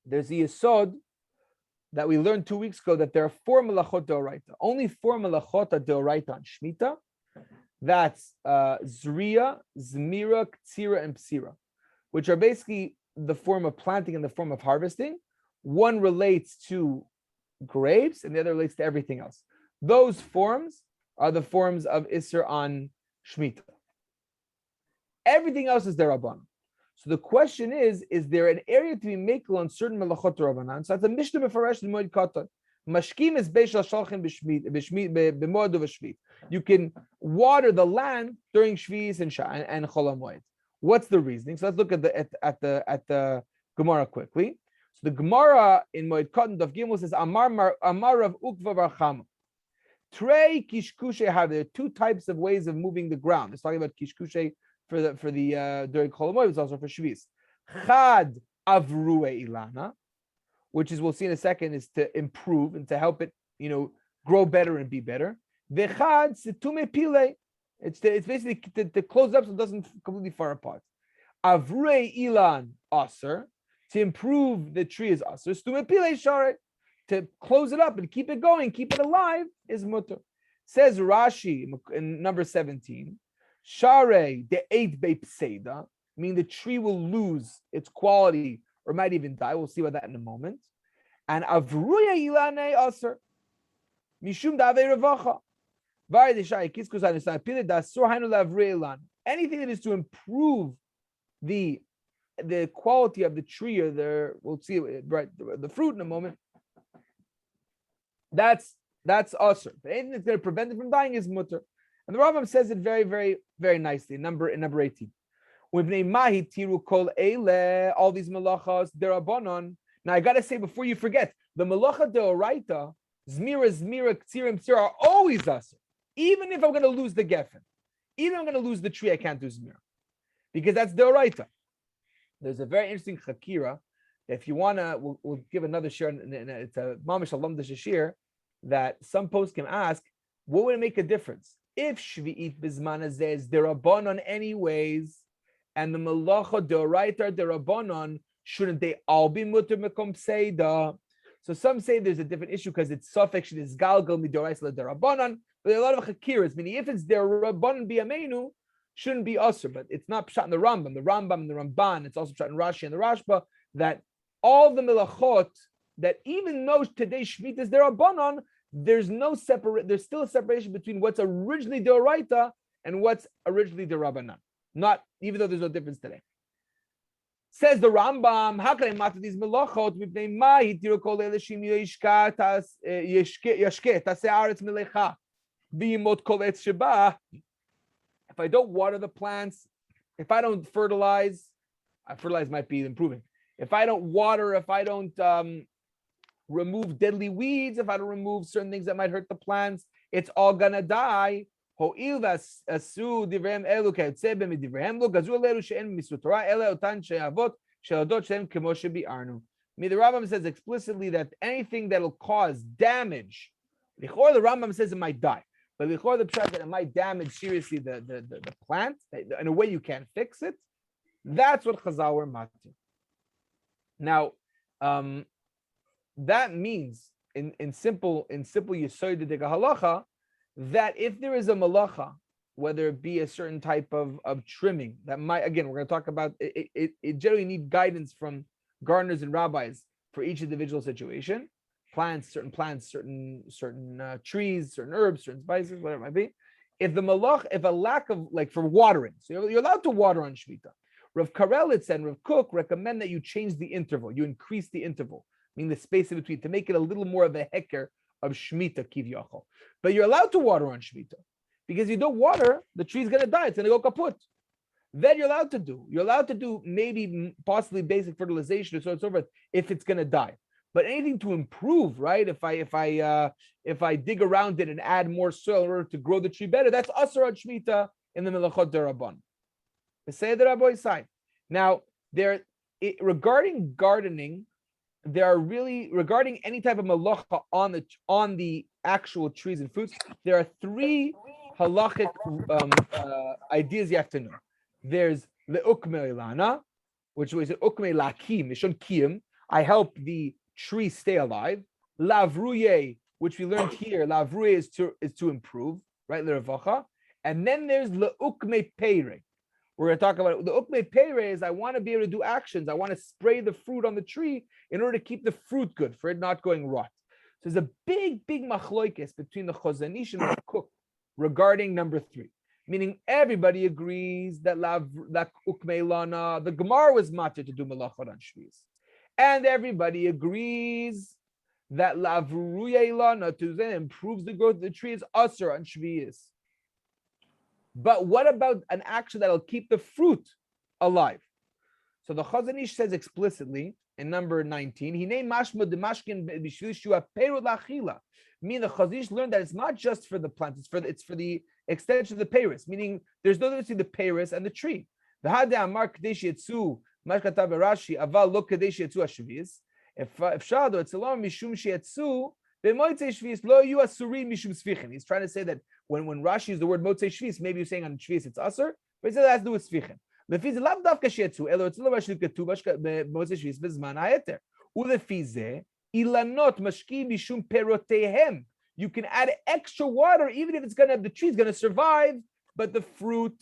yesod that we learned 2 weeks ago, that there are 4 melachot deoraita. Only 4 melachot are deoraita on Shmittah. That's Zriya, Zmira, Ktsira, and Psira, which are basically the form of planting and the form of harvesting. One relates to grapes and the other relates to everything else. Those forms are the forms of Isser on Shmittah. Everything else is derabbanan. So the question is there an area to be makel on certain melachot derabbanan? So that's a Mishnah Mefaresh in Moed Katan. Mashkim is Beishal Shalchin b'Moed u'Shvit. You can water the land during Shvis and Chol HaMoed. What's the reasoning? So let's look at the Gemara quickly. So the Gemara in Moed Katan Daf Gimel says Amar Rav Ukva Bar Chama. Trei kishkushe have. There are 2 types of ways of moving the ground. It's talking about kishkushe for the during Chol HaMoed. It's also for Shvis. Chad avrue ilana, which is, we'll see in a second, is to improve and to help it, grow better and be better. Vechad situme pile. It's basically to close up so it doesn't completely fall apart. Avrei ilan aser, to improve the tree is aser. Stume pile share, to close it up and keep it going, keep it alive is mutter. Says Rashi in number 17, share de eit be pseida, meaning the tree will lose its quality or might even die. We'll see about that in a moment. And avruya ilane aser mishum davei revacha. Anything that is to improve the quality of the tree or we'll see the fruit in a moment, that's aser. But anything that's going to prevent it from dying is mutter. And the Rambam says it very, very, very nicely in number 18. All these malachas derabanan. Now I gotta say before you forget, the malacha deoraita, zmira, ktsirim, are always aser. Even if I'm going to lose the geffen, even if I'm going to lose the tree, I can't do zmira, because that's deoraita. There's a very interesting chakira. If you wanna, we'll give another share. It's a mamish alum shir that some posts can ask, what would it make a difference if Shvi'it Bizman Hazeh is derabanan anyways, and the Malacha Deoraita Derabanan, shouldn't they all be mutter mekom seida? So some say there's a different issue because it's suffix is galgal midoraisa derabanan, but there are a lot of chakiras, meaning if it's derabanan biyamenu, shouldn't be usher, but it's not pshat in the Rambam and the Ramban. It's also pshat in Rashi and the Rashba that all the melachot that even though today Shmita is derabanan, there's still a separation between what's originally deoraita and what's originally derabanan. Not even though there's no difference today. Says the Rambam, how can I matter these melachot? If I don't water the plants, if I don't fertilize might be improving. If I don't water, if I don't remove deadly weeds, if I don't remove certain things that might hurt the plants, it's all gonna die. The Rambam says explicitly that anything that will cause damage, the Rambam says it might die, but the pshat that it might damage seriously the plant in a way you can't fix it. That's what Chazal were matir. Now, that means in simple Yesod de halacha, that if there is a malacha, whether it be a certain type of trimming, that might, again, we're going to talk about it generally need guidance from gardeners and rabbis for each individual situation. Certain trees, certain herbs, certain spices, whatever it might be. If a lack of, like for watering, so you're allowed to water on Shmita. Rav Karelitz and Rav Kook recommend that you change the interval, you increase the interval, meaning the space in between, to make it a little more of a heker of Shmita kivyachol. But you're allowed to water on Shmita, because you don't water, the tree's going to die, it's going to go kaput. Then you're allowed to do maybe possibly basic fertilization or so on and so forth if it's going to die. But anything to improve, right? If I dig around it and add more soil in order to grow the tree better, that's asar on Shmita in the Melachot Derabban. The Seder Rabbi side. Now, regarding gardening, there are really, regarding any type of malacha on the actual trees and fruits, there are three halachic ideas you have to know. There's le'ukme lana, which was ukme lakim, mishon kiyum. I help the tree stay alive. Lavruye, which we learned here, lavruye is to improve, right? L'revacha. And then there's le'ukme peire. We're going to talk about the ukme peire is I want to be able to do actions. I want to spray the fruit on the tree in order to keep the fruit good, for it not going rot. So there's a big machloikes between the Chazon Ish and the Kook regarding number 3. Meaning everybody agrees that ukme lana, the Gemara was matir to do malachot on shvius. And everybody agrees that lavruye lana, to then improves the growth of the tree, is asur on shvius. But what about an action that'll keep the fruit alive? So the Chazon Ish says explicitly in number 19, he named mashma de mashkin b'shvil peru lachila. Meaning the Chazon Ish learned that it's not just for the plant, it's for the extension of the peiros. Meaning there's no difference between the peiros and the tree. The hade amar kadesh yetzu mashkatav Rashi aval lo kadesh yetzu ashvius. If shado it's alone mishum sheyetzu b'motzei shvius lo yu asurim mishum sfichin. He's trying to say that when Rashi uses the word motzei shvius, maybe you're saying on shvius it's asur, but he says it has to do with sfichin. Lefi ze lav davka sheyetzu elo it's lo Rashi ketuv b'motzei shvius b'zman hayeter ulefi ze ilanot mashki mishum perotehem. You can add extra water, even if the tree's gonna survive, but the fruit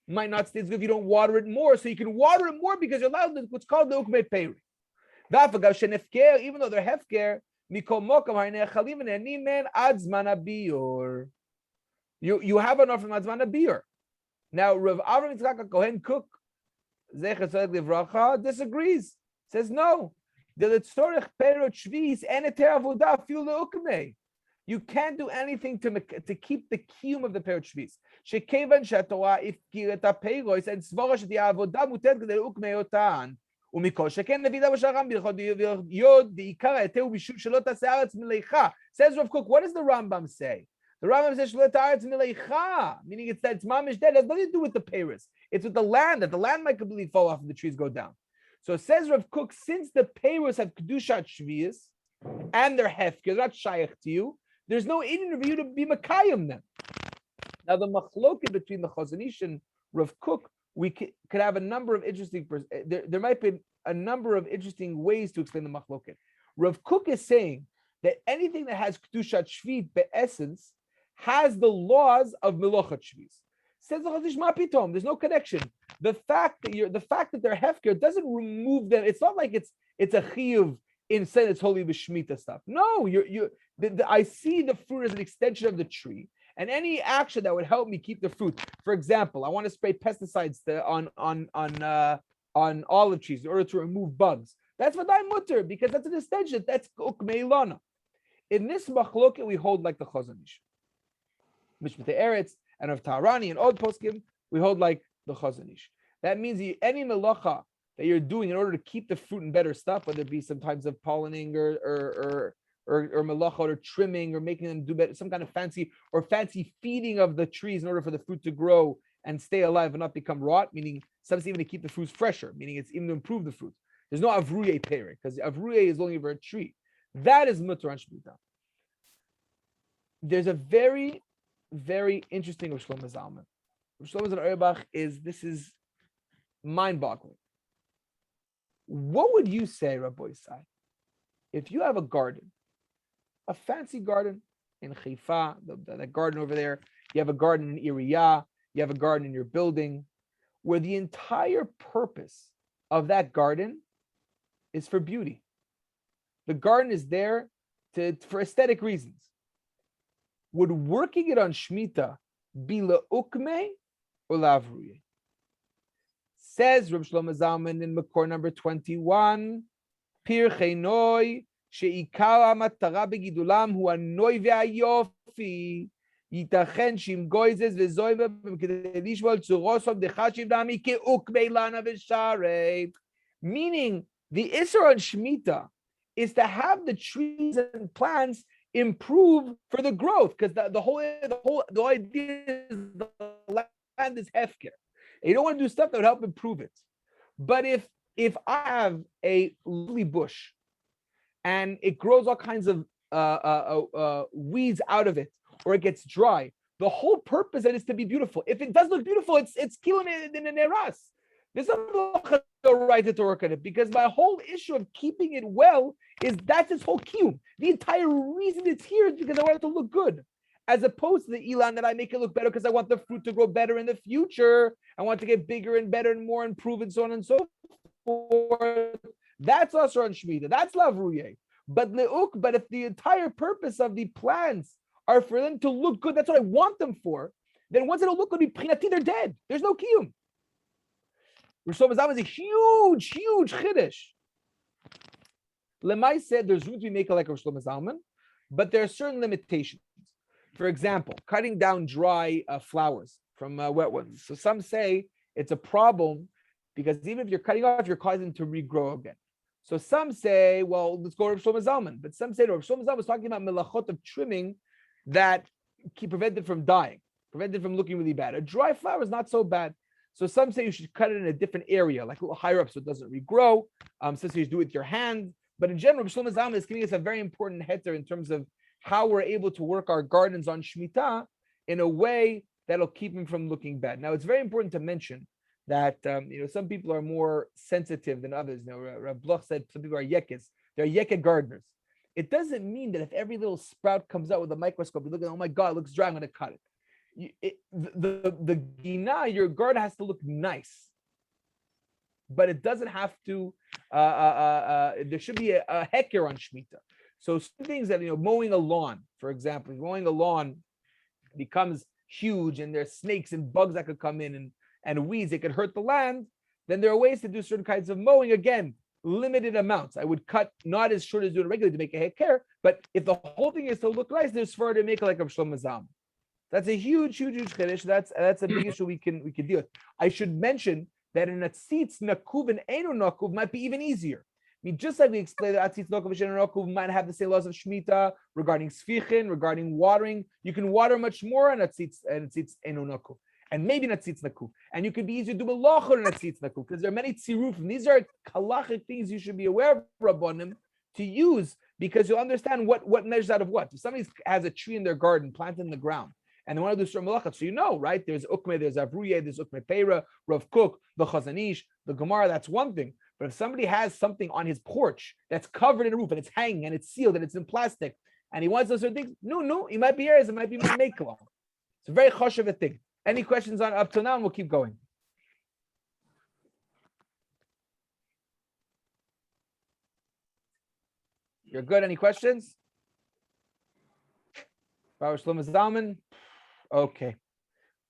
might not stay as good if you don't water it more. So you can water it more because you're allowed what's called the ukmei peiri. Even though they're hefker, you have enough from adzman abiyur. Now Rav Avram Yitzchak Kohen Cook disagrees. Says no. You can't do anything to keep the kiyum of the perot shvis. Shekevan shetorah if kireta peiros and svara sheti avodah mutet kedei ukmei otan umikol sheken levida v'sharam bilchot yod deikar eteu bishul shelo taseh aretz mileicha. Says Rav Kook, what does the Rambam say? The Rambam says shelo ta'aretz mileicha, meaning it's mamish dead. It has nothing to do with the peiros. It's with the land, that the land might completely fall off and the trees go down. So says Rav Kook, since the peiros have kedushat shvius and they're hefker, they're not shaykh to you, there's no Indian for you to be Makayim then. Now the machloket between the Chazon Ish and Rav Kook, we could have a number of interesting, there might be a number of interesting ways to explain the machloket. Rav Kook is saying that anything that has Kedushat Shvit be'essence has the laws of Melochat Shvis. Says the Chazon Ish, ma pitom, there's no connection. The fact that they're hefker doesn't remove them. It's not like it's a chiyuv in saying it's holy b'shmita stuff. No, I see the fruit as an extension of the tree, and any action that would help me keep the fruit. For example, I want to spray pesticides on olive trees in order to remove bugs. That's what I mutter because that's an extension. That's ukmeilana. In this machloket, we hold like the Chazon Ish, Mishmata Eretz, and of Taharani and Od Poskim, we hold like the Chazon Ish. That means any melacha that you're doing in order to keep the fruit and better stuff, whether it be some types of pollinating or melacha or trimming or making them do better, some kind of fancy feeding of the trees in order for the fruit to grow and stay alive and not become rot, meaning sometimes even to keep the fruits fresher, meaning it's even to improve the fruit. There's no avruye peri, because avruye is only for a tree. That is mutar on Shmita. There's a very, very interesting Rav Shlomo Zalman. Rav Shlomo Zalman Auerbach this is mind-boggling. What would you say, Rabbi Isai, if you have a garden, a fancy garden in Haifa, that garden over there, you have a garden in Iriyah, you have a garden in your building, where the entire purpose of that garden is for beauty. The garden is there for aesthetic reasons. Would working it on Shmita be le'ukme or la'avruye? Says Rav Shlomo Zalman in Makor number 21, Pir Cheinoi she'ikar ha'matara begidulam hu hanoi ve'ayofi yitachen shim goizes ve'zoiva k'dei lishmol tzurosom dechashiv nami ke'ukmei lana v'sharei. Meaning, the Isser on Shemitah is to have the trees and plants improve for the growth, because the whole idea is the land is hefker. You don't want to do stuff that would help improve it. But if I have a lily bush and it grows all kinds of weeds out of it, or it gets dry, the whole purpose of it is to be beautiful. If it does look beautiful, it's killing it in an eras. There's no right to work on it, because my whole issue of keeping it well is that's its whole cube. The entire reason it's here is because I want it to look good, as opposed to the elan that I make it look better because I want the fruit to grow better in the future. I want to get bigger and better and more improved and so on and so forth. That's Asher on Shemitah. That's Lavruye. But if the entire purpose of the plants are for them to look good, that's what I want them for, then once they don't look good, they're dead. There's no kiyum. Rav Shlomo Zalman is a huge chiddush. Lemai said there's room to be making like Rav Shlomo Zalman, but there are certain limitations. For example, cutting down dry flowers from wet ones. So some say it's a problem because even if you're cutting off, you're causing them to regrow again. So some say, well, let's go to Rav Shlomo Zalman. But some say Rav Shlomo Zalman was talking about melachot of trimming that prevent it from dying, prevent it from looking really bad. A dry flower is not so bad. So some say you should cut it in a different area, like a little higher up so it doesn't regrow. Some say you should do it with your hand. But in general, Rav Shlomo Zalman is giving us a very important heter in terms of how we're able to work our gardens on Shemitah in a way that'll keep them from looking bad. Now, it's very important to mention that some people are more sensitive than others. Rav Bloch said some people are yekes. They're yekes gardeners. It doesn't mean that if every little sprout comes out with a microscope, you look at it, oh my God, it looks dry, I'm going to cut it. The gina, your garden has to look nice, but it doesn't have to. There should be a heker on Shemitah. So some things that mowing a lawn, for example, mowing a lawn becomes huge, and there's snakes and bugs that could come in and weeds that could hurt the land. Then there are ways to do certain kinds of mowing. Again, limited amounts. I would cut not as short as doing it regularly to make a heker, but if the whole thing is to look nice, there's far to make it like a Shlomo Zalman. That's a huge chiddush. That's a big issue we can deal with. I should mention that in atzitz nakuv and enu nakuv might be even easier. I mean, just like we explained that atzitz nakuv and enu nakuv might have the same laws of Shemitah regarding sfichin, regarding watering. You can water much more on atzitz enu nakuv, and maybe atzitz nakuv. And you can be easier to do malacha on atzitz nakuv because there are many tzirufim. These are halachic things you should be aware of, Rabbanim, to use because you'll understand what measures out of what. If somebody has a tree in their garden planted in the ground and they want to do certain malachot, so you know, right? There's ukme, there's avruye, there's ukme peira, Rav Kook, the Chazanish, the Gemara. That's one thing. But if somebody has something on his porch that's covered in a roof and it's hanging and it's sealed and it's in plastic and he wants those certain things, no, it might be yours, it might be my makelah. It's a very chosh of a thing. Any questions on up till now, and we'll keep going. You're good. Any questions? Baruch Shlomo Zalman. Okay.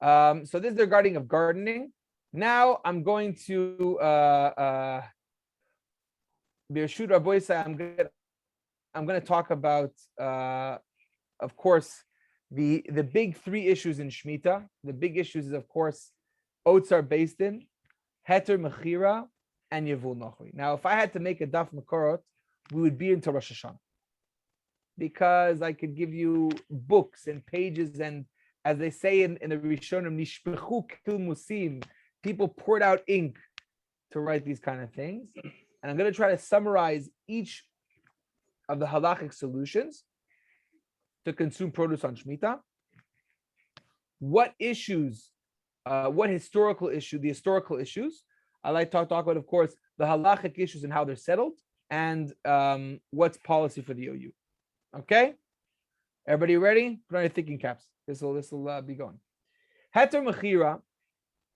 So this is regarding of gardening. Now I'm going to Birshut Raboisa. I'm going to talk about, of course, the big three issues in Shmittah. The big issues is, of course, oats are based in Heter Mechira and Yevul Nochri. Now, if I had to make a Daf Makorot, we would be into Rosh Hashanah, because I could give you books and pages, and as they say in the Rishonim, Nishpechu Kilmusim, people poured out ink to write these kind of things. And I'm going to try to summarize each of the halachic solutions to consume produce on Shemitah. What issues, what historical issues. I like to talk about, of course, the halachic issues and how they're settled, and what's policy for the OU. Okay, everybody ready? Put on your thinking caps. This will be going. Heter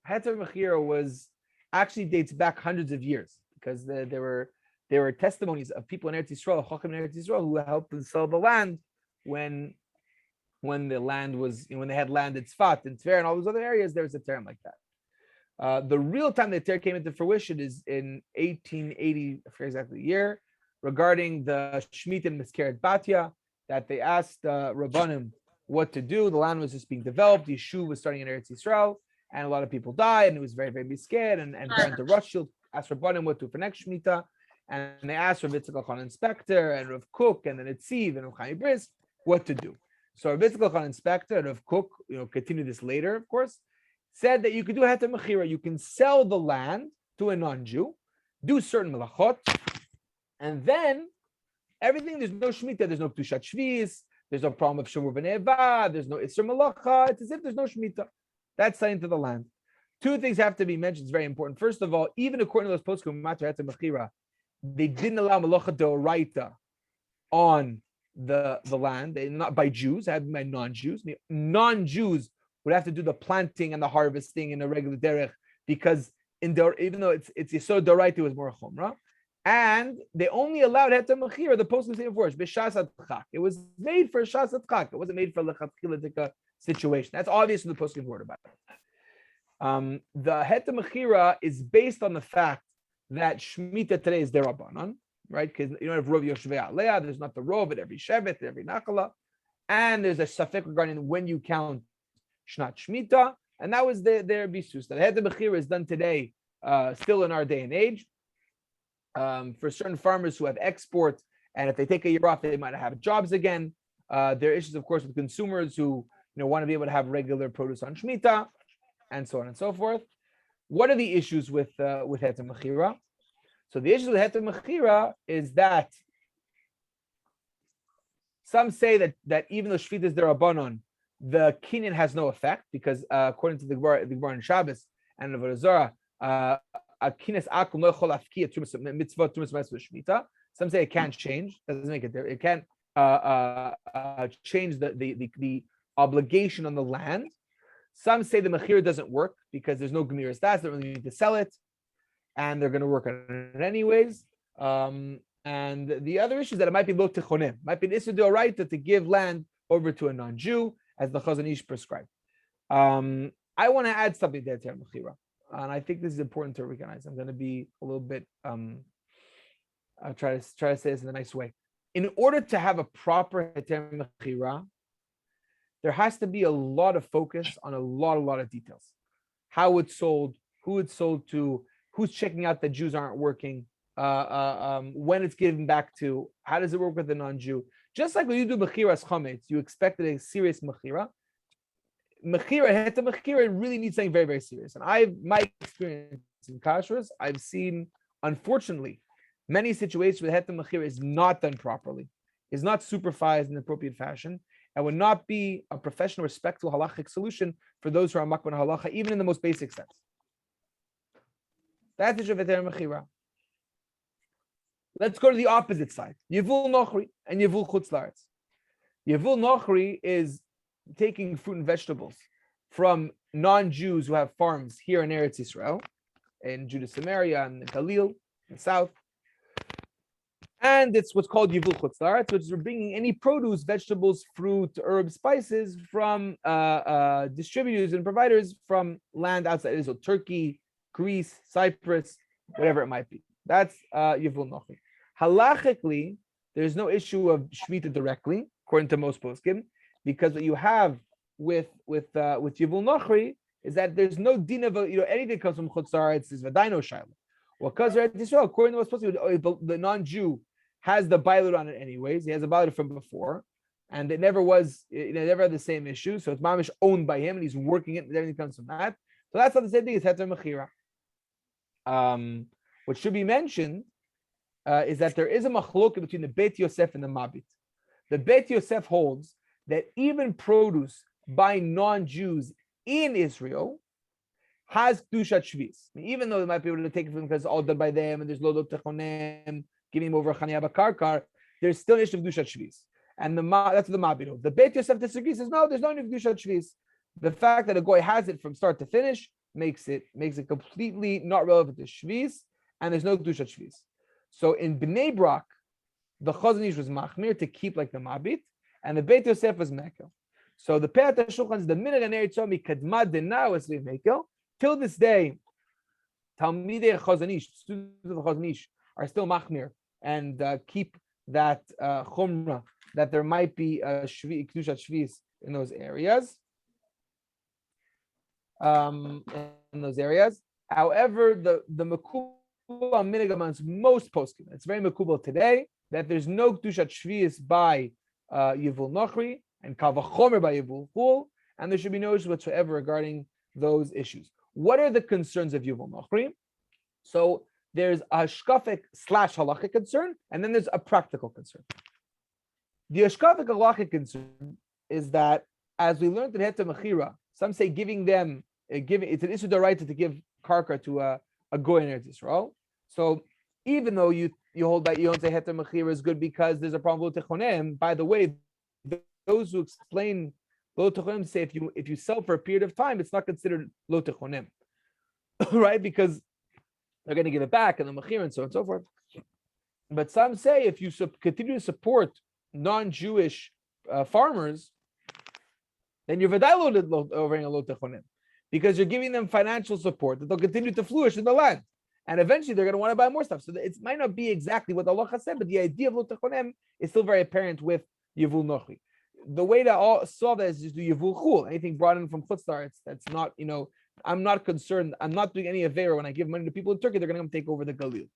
Mechira was actually dates back hundreds of years, because there were testimonies of people in Eretz Yisrael, Chacham in Eretz Yisrael, who helped them sell the land when the land was, when they had land at Tzfat and Tver and all those other areas. There was a term like that. The real time that Ter came into fruition is in 1880, I forget exactly the year, regarding the Shemitah and Miskeret Batya, that they asked Rabbanim what to do. The land was just being developed. Yeshuv was starting in Eretz Yisrael, and a lot of people died, and it was very, very scared. And Baron de Rothschild asked Rabbanim what to do for next Shemitah, and they asked Rav Yitzchak Khan Inspector and Rav Kook and then Etziv and Rav Chaim Bris what to do. So Rav Yitzchak Khan Inspector and Rav Kook, continued this later, of course, said that you could do Heter Mechira. You can sell the land to a non-Jew, do certain melachot, and then everything, there's no Shemitah, there's no Kedushat Shvis, there's no problem of Shamur V'Ne'eva, there's no Isser Melacha. It's as if there's no Shemitah. That's selling to the land. Two things have to be mentioned. It's very important. First of all, even according to those poskim Matar Heter Mechira, they didn't allow Melacha D'Oraita on the land. They not by Jews, it had to be by non-Jews. Non-Jews would have to do the planting and the harvesting in a regular derech, because even though it's Yesod D'Oraita, it was more chumrah. And they only allowed Heter Mechira, the poskim say for B'shas Adchak. It was made for Shas Adchak. It wasn't made for Lechatchila situation. That's obvious in the poskim word about it. The Heter Mechira is based on the fact that Shemitah today is derabanan, right? Because you don't have Rov Yoshvei Alea, there's not the Rov at every Shevet, every Nachala, and there's a Safek regarding when you count Shnat Shemitah, and that was their bisus. The Heter Mechira is done today, still in our day and age, for certain farmers who have export, and if they take a year off, they might have jobs again. There are issues, of course, with consumers who want to be able to have regular produce on Shemitah, and so on and so forth. What are the issues with Heter Mechira? So the issue with Heter Mechira is that some say that even though Shvita is derabanan, the kinyan has no effect, because according to the Gemara in Shabbos and the Rav Ezra, kinas akum lo yachol lafkiya mitzvot tumas shmita. Some say it can't change. Doesn't make it there. It can't change the obligation on the land. Some say the mechira doesn't work because there's no gemiras das. They don't really need to sell it, and they're going to work on it anyways. And the other issue is that it might be lo tichonim, might be an issue d'oraita to give land over to a non-Jew, as the Chazon Ish prescribed. I want to add something there to mechira, and I think this is important to recognize. I'm going to be a little bit. I'll try to say this in a nice way. In order to have a proper heter mechira, there has to be a lot of focus on a lot of details. How it's sold, who it's sold to, who's checking out that Jews aren't working, when it's given back to, how does it work with the non-Jew? Just like when you do mechiras chametz, you expected a serious mechira. Heter mechira really needs something very, very serious. And my experience in kashrus, I've seen, unfortunately, many situations where heter mechira is not done properly. is not supervised in an appropriate fashion and would not be a professional, respectful halachic solution for those who are makban halacha, even in the most basic sense. That's the Heter Mechira. Let's go to the opposite side. Yevul Nochri and Yevul Chutz La'aretz. Yevul Nochri is taking fruit and vegetables from non-Jews who have farms here in Eretz Yisrael, in Judah, Samaria, and Galil, in the south. And it's what's called Yevul Chutz La'aretz, which is we're bringing any produce, vegetables, fruit, herbs, spices from distributors and providers from land outside Israel, Turkey, Greece, Cyprus, whatever it might be. That's Yevul Nochri. Halachically, there's no issue of Shmittah directly, according to most poskim, because what you have with Yevul Nochri is that there's no din of anything that comes from Chutz La'aretz is V'day no Shaila. Well, because Israel, according to what's supposed to be, the non-Jew has the bailud on it anyways. He has a bailud from before, and it never was, never had the same issue. So it's mamish owned by him, and he's working it, and everything comes from that. So that's not the same thing as Heter Mechira. What should be mentioned is that there is a machloka between the Beit Yosef and the Mabit. The Beit Yosef holds that even produce by non-Jews in Israel has Kedushat Shvis. Even though they might be able to take it from them because it's all done by them and there's Lo Techonem, giving them over Chaniya Bakarkar, there's still an issue of Kedushat Shvis. And that's what the Mabit holds. The Beit Yosef disagrees, says, no, there's no Kedushat Shvis. The fact that a goy has it from start to finish makes it completely not relevant to Shvis, and there's no Kedushat Shvis. So in Bnei Brak, the Chazon Ish was Machmir to keep like the Mabit, and the Beit Yosef was Mekel. So the Peat HaShulchan is the Minhag HaNe'er Tzom Kadma Dena was Mekel. Till this day, Talmidei Chazon Ish, students of the Chazon Ish, are still Machmir and keep that Chumrah that there might be Kedushat Shvis in those areas. However, the Mekubal Minhag amongst most poskim, it's very Mekubal today that there's no Kedushat Shvis by Yevul Nochri and Kal Vachomer by Yevul Chul, and there should be no issue whatsoever regarding those issues. What are the concerns of Yevul Nochri? So there's a hashkafic / halachic concern, and then there's a practical concern. The hashkafic halachic concern is that, as we learned in Heter Mechira, some say it's an issue d'oraita to give karka to a goy in Eretz Yisrael. So even though you hold that you don't say Heter Mechira is good because there's a problem with techonem, by the way, those who explain lo techonem say if you sell for a period of time, it's not considered lo techonem, right? Because they're going to give it back and the mechira and so on and so forth. But some say if you continue to support non-Jewish farmers, then you're v'day over a lo techonem, because you're giving them financial support that they'll continue to flourish in the land, and eventually they're going to want to buy more stuff. So it might not be exactly what Allah has said, but the idea of lo techonem is still very apparent with Yevul Nochri. The way to solve that is just do Yevul Chul. Anything brought in from Chutz La'aretz that's not, I'm not concerned. I'm not doing any avera when I give money to people in Turkey. They're going to come take over the Galil.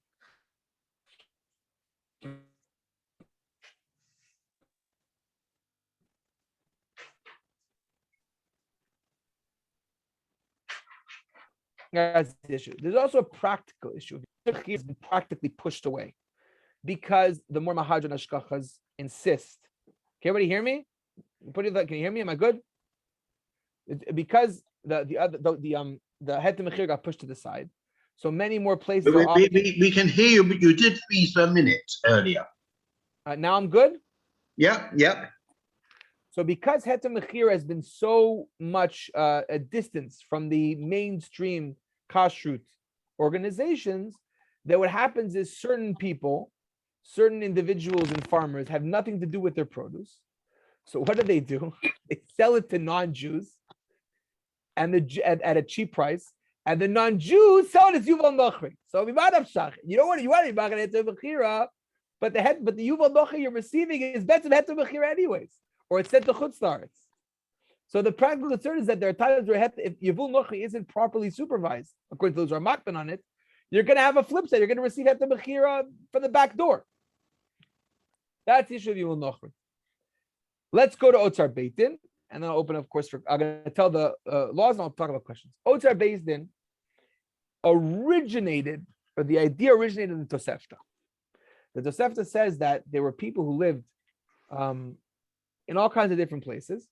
That's the issue. There's also a practical issue. Turkey has been practically pushed away because the more Mahadran Ashkachas insist. Can everybody hear me? Can you hear me? Am I good? Because the Heter Mechira got pushed to the side, so many more places. We can hear you, but you did freeze for a minute earlier. Now I'm good. Yeah. So because Heter Mechira has been so much a distance from the mainstream kashrut organizations, that what happens is certain people, certain individuals and farmers have nothing to do with their produce. So what do? They sell it to non-Jews and at a cheap price, and the non-Jews sell it as Yuval Nochri. So you want to be Heter Mechira, but the Yuval Nochri you're receiving is better than Heter Mechira anyways, or it's sent to Chutz La'aretz. So the practical concern is that there are times where if Yevul Nochri isn't properly supervised, according to those who are makban on it, you're going to have a flip side. You're going to receive Heter Mechira from the back door. That's the issue of Yevul Nochri. Let's go to Otzar Beit Din, and then I'll open, of course, I'm going to tell the laws, and I'll talk about questions. Otzar Beit Din the idea originated in the Tosefta. The Tosefta says that there were people who lived in all kinds of different places,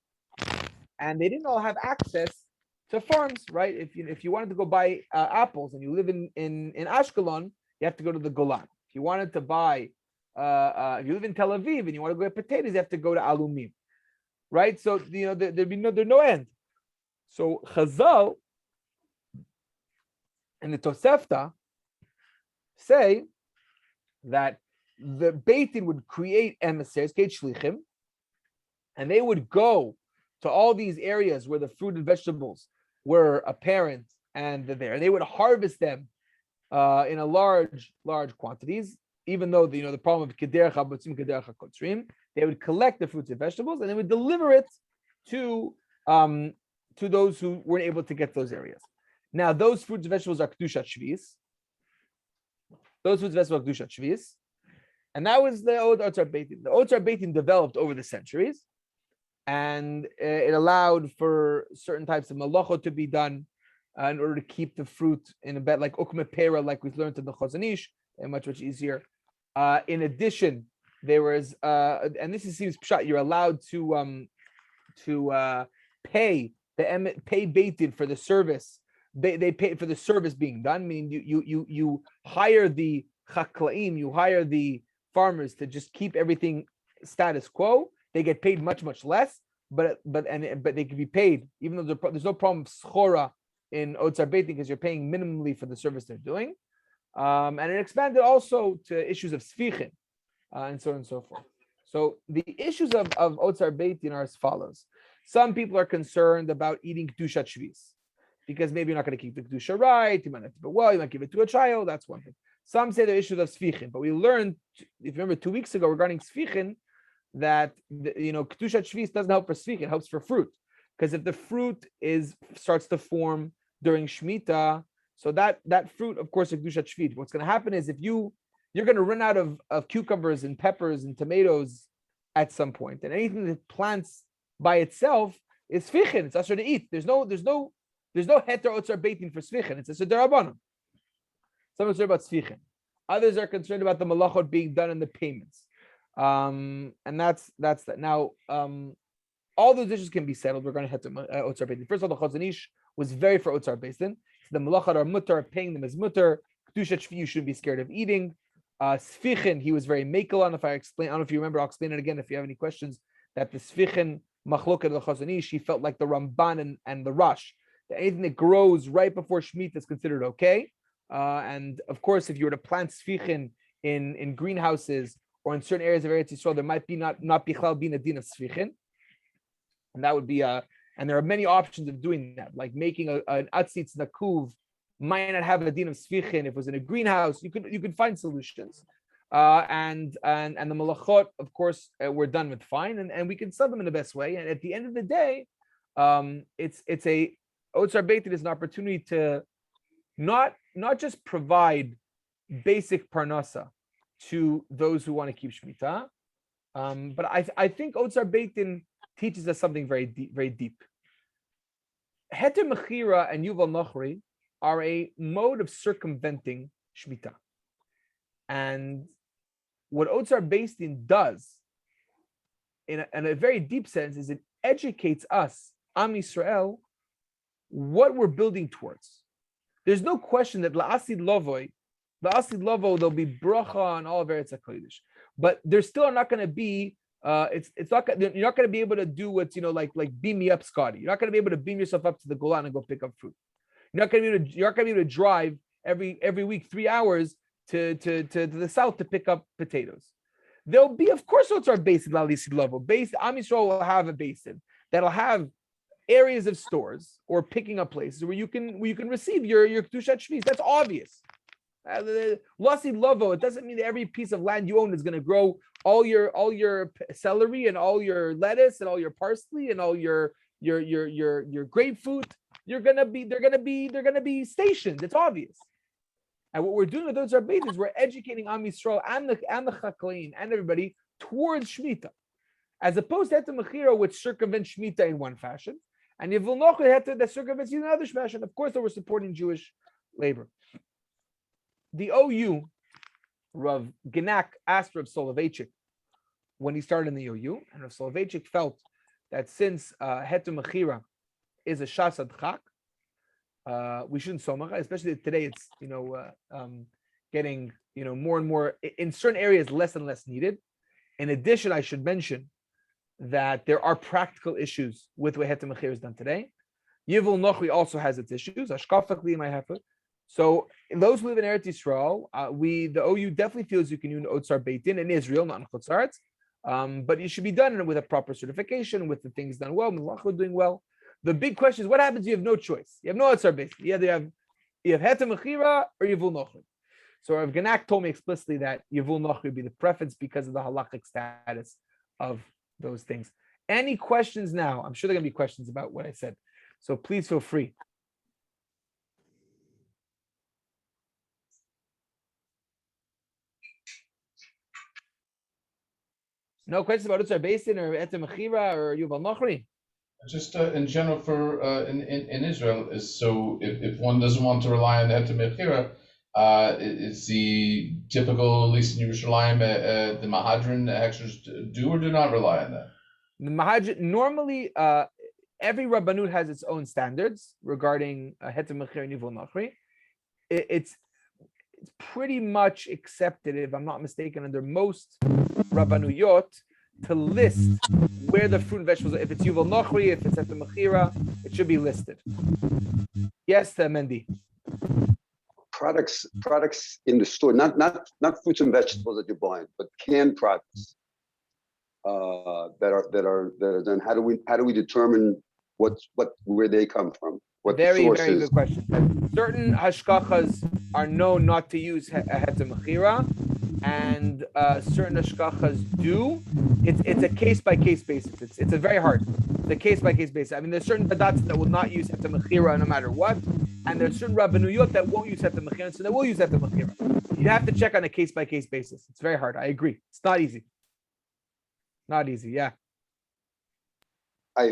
and they didn't all have access to farms, right? If you wanted to go buy apples and you live in Ashkelon, you have to go to the Golan. If you wanted to buy, if you live in Tel Aviv and you want to go get potatoes, you have to go to Alumim, right? So there'd be no end. So Chazal and the Tosefta say that the Beit Din would create emissaries, shlichim, and they would go to all these areas where the fruit and vegetables were apparent and they're there. They would harvest them in a large quantities, even though the problem of kederach habutzim, kederach hakotzrim, they would collect the fruits and vegetables and they would deliver it to those who weren't able to get those areas. Now, those fruits and vegetables are kedushat shvius. Those fruits and vegetables are kedushat shvius, and that was the Otzar Beit Din. The Otzar Beit Din developed over the centuries, and it allowed for certain types of malachot to be done in order to keep the fruit in a bed, like ukme pera, like we've learned in the Chazon Ish, and much easier. In addition, there was, and this seems pshat, you're allowed to pay Beit Din for the service. They pay for the service being done. Meaning you hire the chaklaim, you hire the farmers to just keep everything status quo. They get paid much less, but they can be paid even though there's no problem of schora in Otzar Beit Din because you're paying minimally for the service they're doing. And it expanded also to issues of sfichin and so on and so forth. So the issues of Otzar Beit Din are as follows. Some people are concerned about eating kedushat shvis because maybe you're not going to keep the kedusha right. You might not keep it well. You might give it to a child. That's one thing. Some say the issues of sfichin, but we learned, if you remember 2 weeks ago regarding sfichin, that kedushat shvis doesn't help for sfichin, it helps for fruit, because if the fruit starts to form during Shmittah, so that fruit, of course, is kedushat shvis. What's going to happen is if you're going to run out of cucumbers and peppers and tomatoes at some point, and anything that plants by itself is sfichin. It's usher to eat. There's no heter otzar Beit Din for sfichin. It's a derabanan. Some are concerned about sfichin. Others are concerned about the malachot being done in the payments. And that's that. Now, all those issues can be settled. We're going to head to otzar Beit Din. First of all, the Chazon Ish was very for otzar Beit Din. So the malachot are mutter, paying them as mutter. Kedushat shvi, you shouldn't be scared of eating. Sfichin, he was very makel on. I don't know if you remember, I'll explain it again if you have any questions. That the sfichin machloket of the Chazon Ish, he felt like the Ramban and the Rosh. That anything that grows right before Shemitah is considered okay. And of course, if you were to plant sfichin in greenhouses or in certain areas of Eretz Yisrael, there might be not bichlal bin adin of sfichin, and that would be and there are many options of doing that, like making an atzitz nakuv might not have a din of sfichin. If it was in a greenhouse, you could find solutions. And the malachot, of course, were done with fine, and we can sell them in the best way. And at the end of the day, it's a Otzar Beit Din is an opportunity to not just provide basic parnasa to those who want to keep Shmittah, but I think Otzar Beit Din teaches us something very deep, very deep. Heter Mechira and Yuval Nochri are a mode of circumventing Shmittah. And what Otzar Beit Din does, in a very deep sense, is it educates us, Am Yisrael, what we're building towards. There's no question that la'asid lovo, there'll be bracha on all of Eretz HaKodesh, but there still are not going to be. It's not. You're not going to be able to do what's like beam me up, Scotty. You're not going to be able to beam yourself up to the Golan and go pick up fruit. You're not going to be able to drive every week 3 hours to the south to pick up potatoes. There'll be, of course, Otzar Beit Din la'asid lovo. Am Yisrael will have a basin that'll have areas of stores or picking up places where you can receive your kedushat shvis. That's obvious. La'asid lovo, it doesn't mean that every piece of land you own is going to grow all your celery and all your lettuce and all your parsley and all your grapefruit. They're gonna be stationed. It's obvious. And what we're doing with those Beit Din is we're educating Am Yisrael and the Chaklaim and everybody towards Shmittah, as opposed to Heter Mechira, which circumvents Shmittah in one fashion, and Yuval Nochri that circumvents you in another fashion. Of course, they were supporting Jewish labor. The OU, Rav Genak asked Rav Soloveitchik, when he started in the OU, and Rav Soloveitchik felt that since Heter Mechira is a Shas Adchak, we shouldn't somacha, especially today. It's getting more and more in certain areas less and less needed. In addition, I should mention that there are practical issues with the way Heter Mechira is done today. Yivul Nochri also has its issues. Ashkafakli my heifer. So those who live in Eretz Yisrael, the OU definitely feels you can use Otsar Beit Din in Israel, not in Chutz La'aretz. But it should be done with a proper certification, with the things done well, Malacha doing well. The big question is, what happens if you have no choice? You have no Otsar Beit Din. Either you have Heter Mechira or Yivul Nochri. So Rav Ganak told me explicitly that Yivul Nochri would be the preference because of the halachic status of those things. Any questions now? I'm sure there are going to be questions about what I said. So please feel free. No questions about Utzar Basin or Heter Mechira or Yuval Nochri? Just in general for in Israel is so if one doesn't want to rely on Heter Mechira, it's the typical, at least in Yerushalayim, the Mahadran actually do or do not rely on that. The Mahadran normally every Rabbanut has its own standards regarding Heter Mechira and Yuval Nochri. It's pretty much accepted, if I'm not mistaken, under most Rabbanuyot to list where the fruit and vegetables are. If it's Yuval Nochri, if it's Heter Mechira, it should be listed. Yes, Mendy. Products in the store, not fruits and vegetables that you're buying, but canned products that are done. How do we determine where they come from? What very, the source very is? good question. Certain hashkachas are known not to use Heter Mechira, and certain hashkachas do. It's a case by case basis. It's a very hard. The case by case basis. I mean, there's certain badatzim that will not use Heter Mechira no matter what, and there's certain rabbanuyot that won't use Heter Mechira, so they will use Heter Mechira. You have to check on a case by case basis. It's very hard. I agree. It's not easy. Not easy. Yeah. I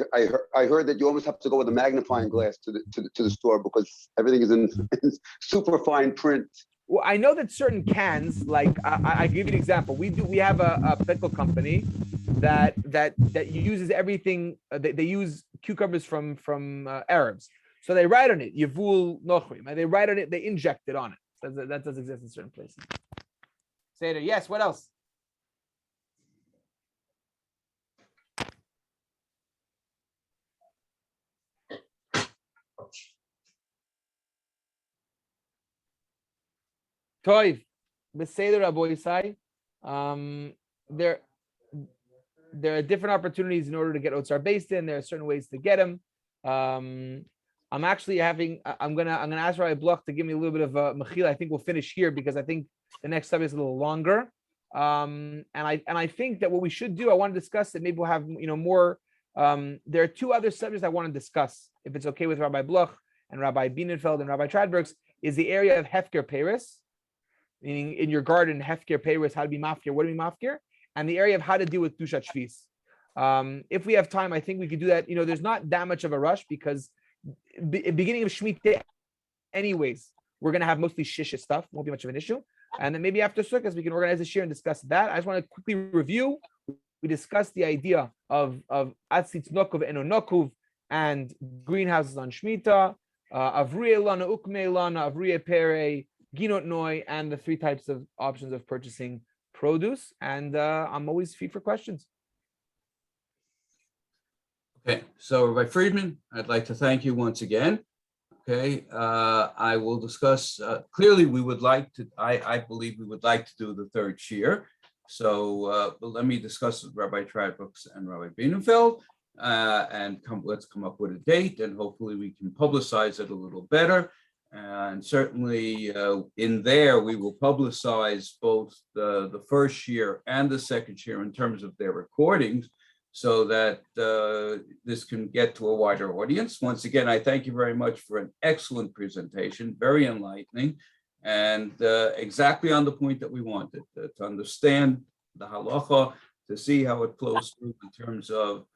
heard that you almost have to go with a magnifying glass to the store because everything is in super fine print. Well, I know that certain cans, like I give you an example. We have a pickle company that uses everything. They use cucumbers from Arabs, so they write on it Yevul Nochrim, and they write on it. They inject it on it. So that does exist in certain places. Seder, yes. What else? Toiv, Beseder Rabbi Isai. There are different opportunities in order to get Otsar based in. There are certain ways to get them. I'm gonna ask Rabbi Bloch to give me a little bit of a mechila. I think we'll finish here because I think the next subject is a little longer. And I think that what we should do, I want to discuss it. Maybe we'll have more. There are two other subjects I want to discuss, if it's okay with Rabbi Bloch and Rabbi Bienenfeld and Rabbi Tradbergs, is the area of Hefker Paris, meaning in your garden, Hefker Paris, how to be mafkir, what to be mafkir, and the area of how to deal with Dushat Shvis. If we have time, I think we could do that. There's not that much of a rush because beginning of Shmittah, anyways, we're going to have mostly shisha stuff, won't be much of an issue. And then maybe after Sukkot, we can organize a shir and discuss that. I just want to quickly review. We discussed the idea of Atzitz Nokuv and Onokuv and greenhouses on Shmittah, Avriye Lana, Ukme Lana, Avriye Pere, Ginot Noi, and the three types of options of purchasing produce. And I'm always free for questions. Okay, so Rabbi Friedman, I'd like to thank you once again. Okay, I will discuss, clearly we would like to, I believe we would like to do the third shiur. So but let me discuss with Rabbi Tradbergs and Rabbi Bienenfeld and let's come up with a date, and hopefully we can publicize it a little better. And certainly in there, we will publicize both the first shiur and the second shiur in terms of their recordings, so that this can get to a wider audience. Once again, I thank you very much for an excellent presentation, very enlightening, and exactly on the point that we wanted, to understand the halacha, to see how it flows through in terms of,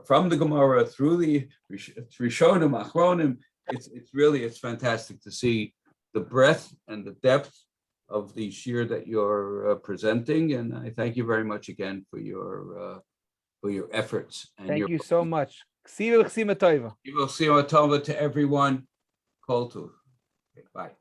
from the Gemara through the Rishonim, Achronim. It's fantastic to see the breadth and the depth of the shiur that you're presenting, and I thank you very much again for your efforts. And Thank you so much. Ksiva Tova. You will see you to everyone. Kol Tuv. Okay, bye.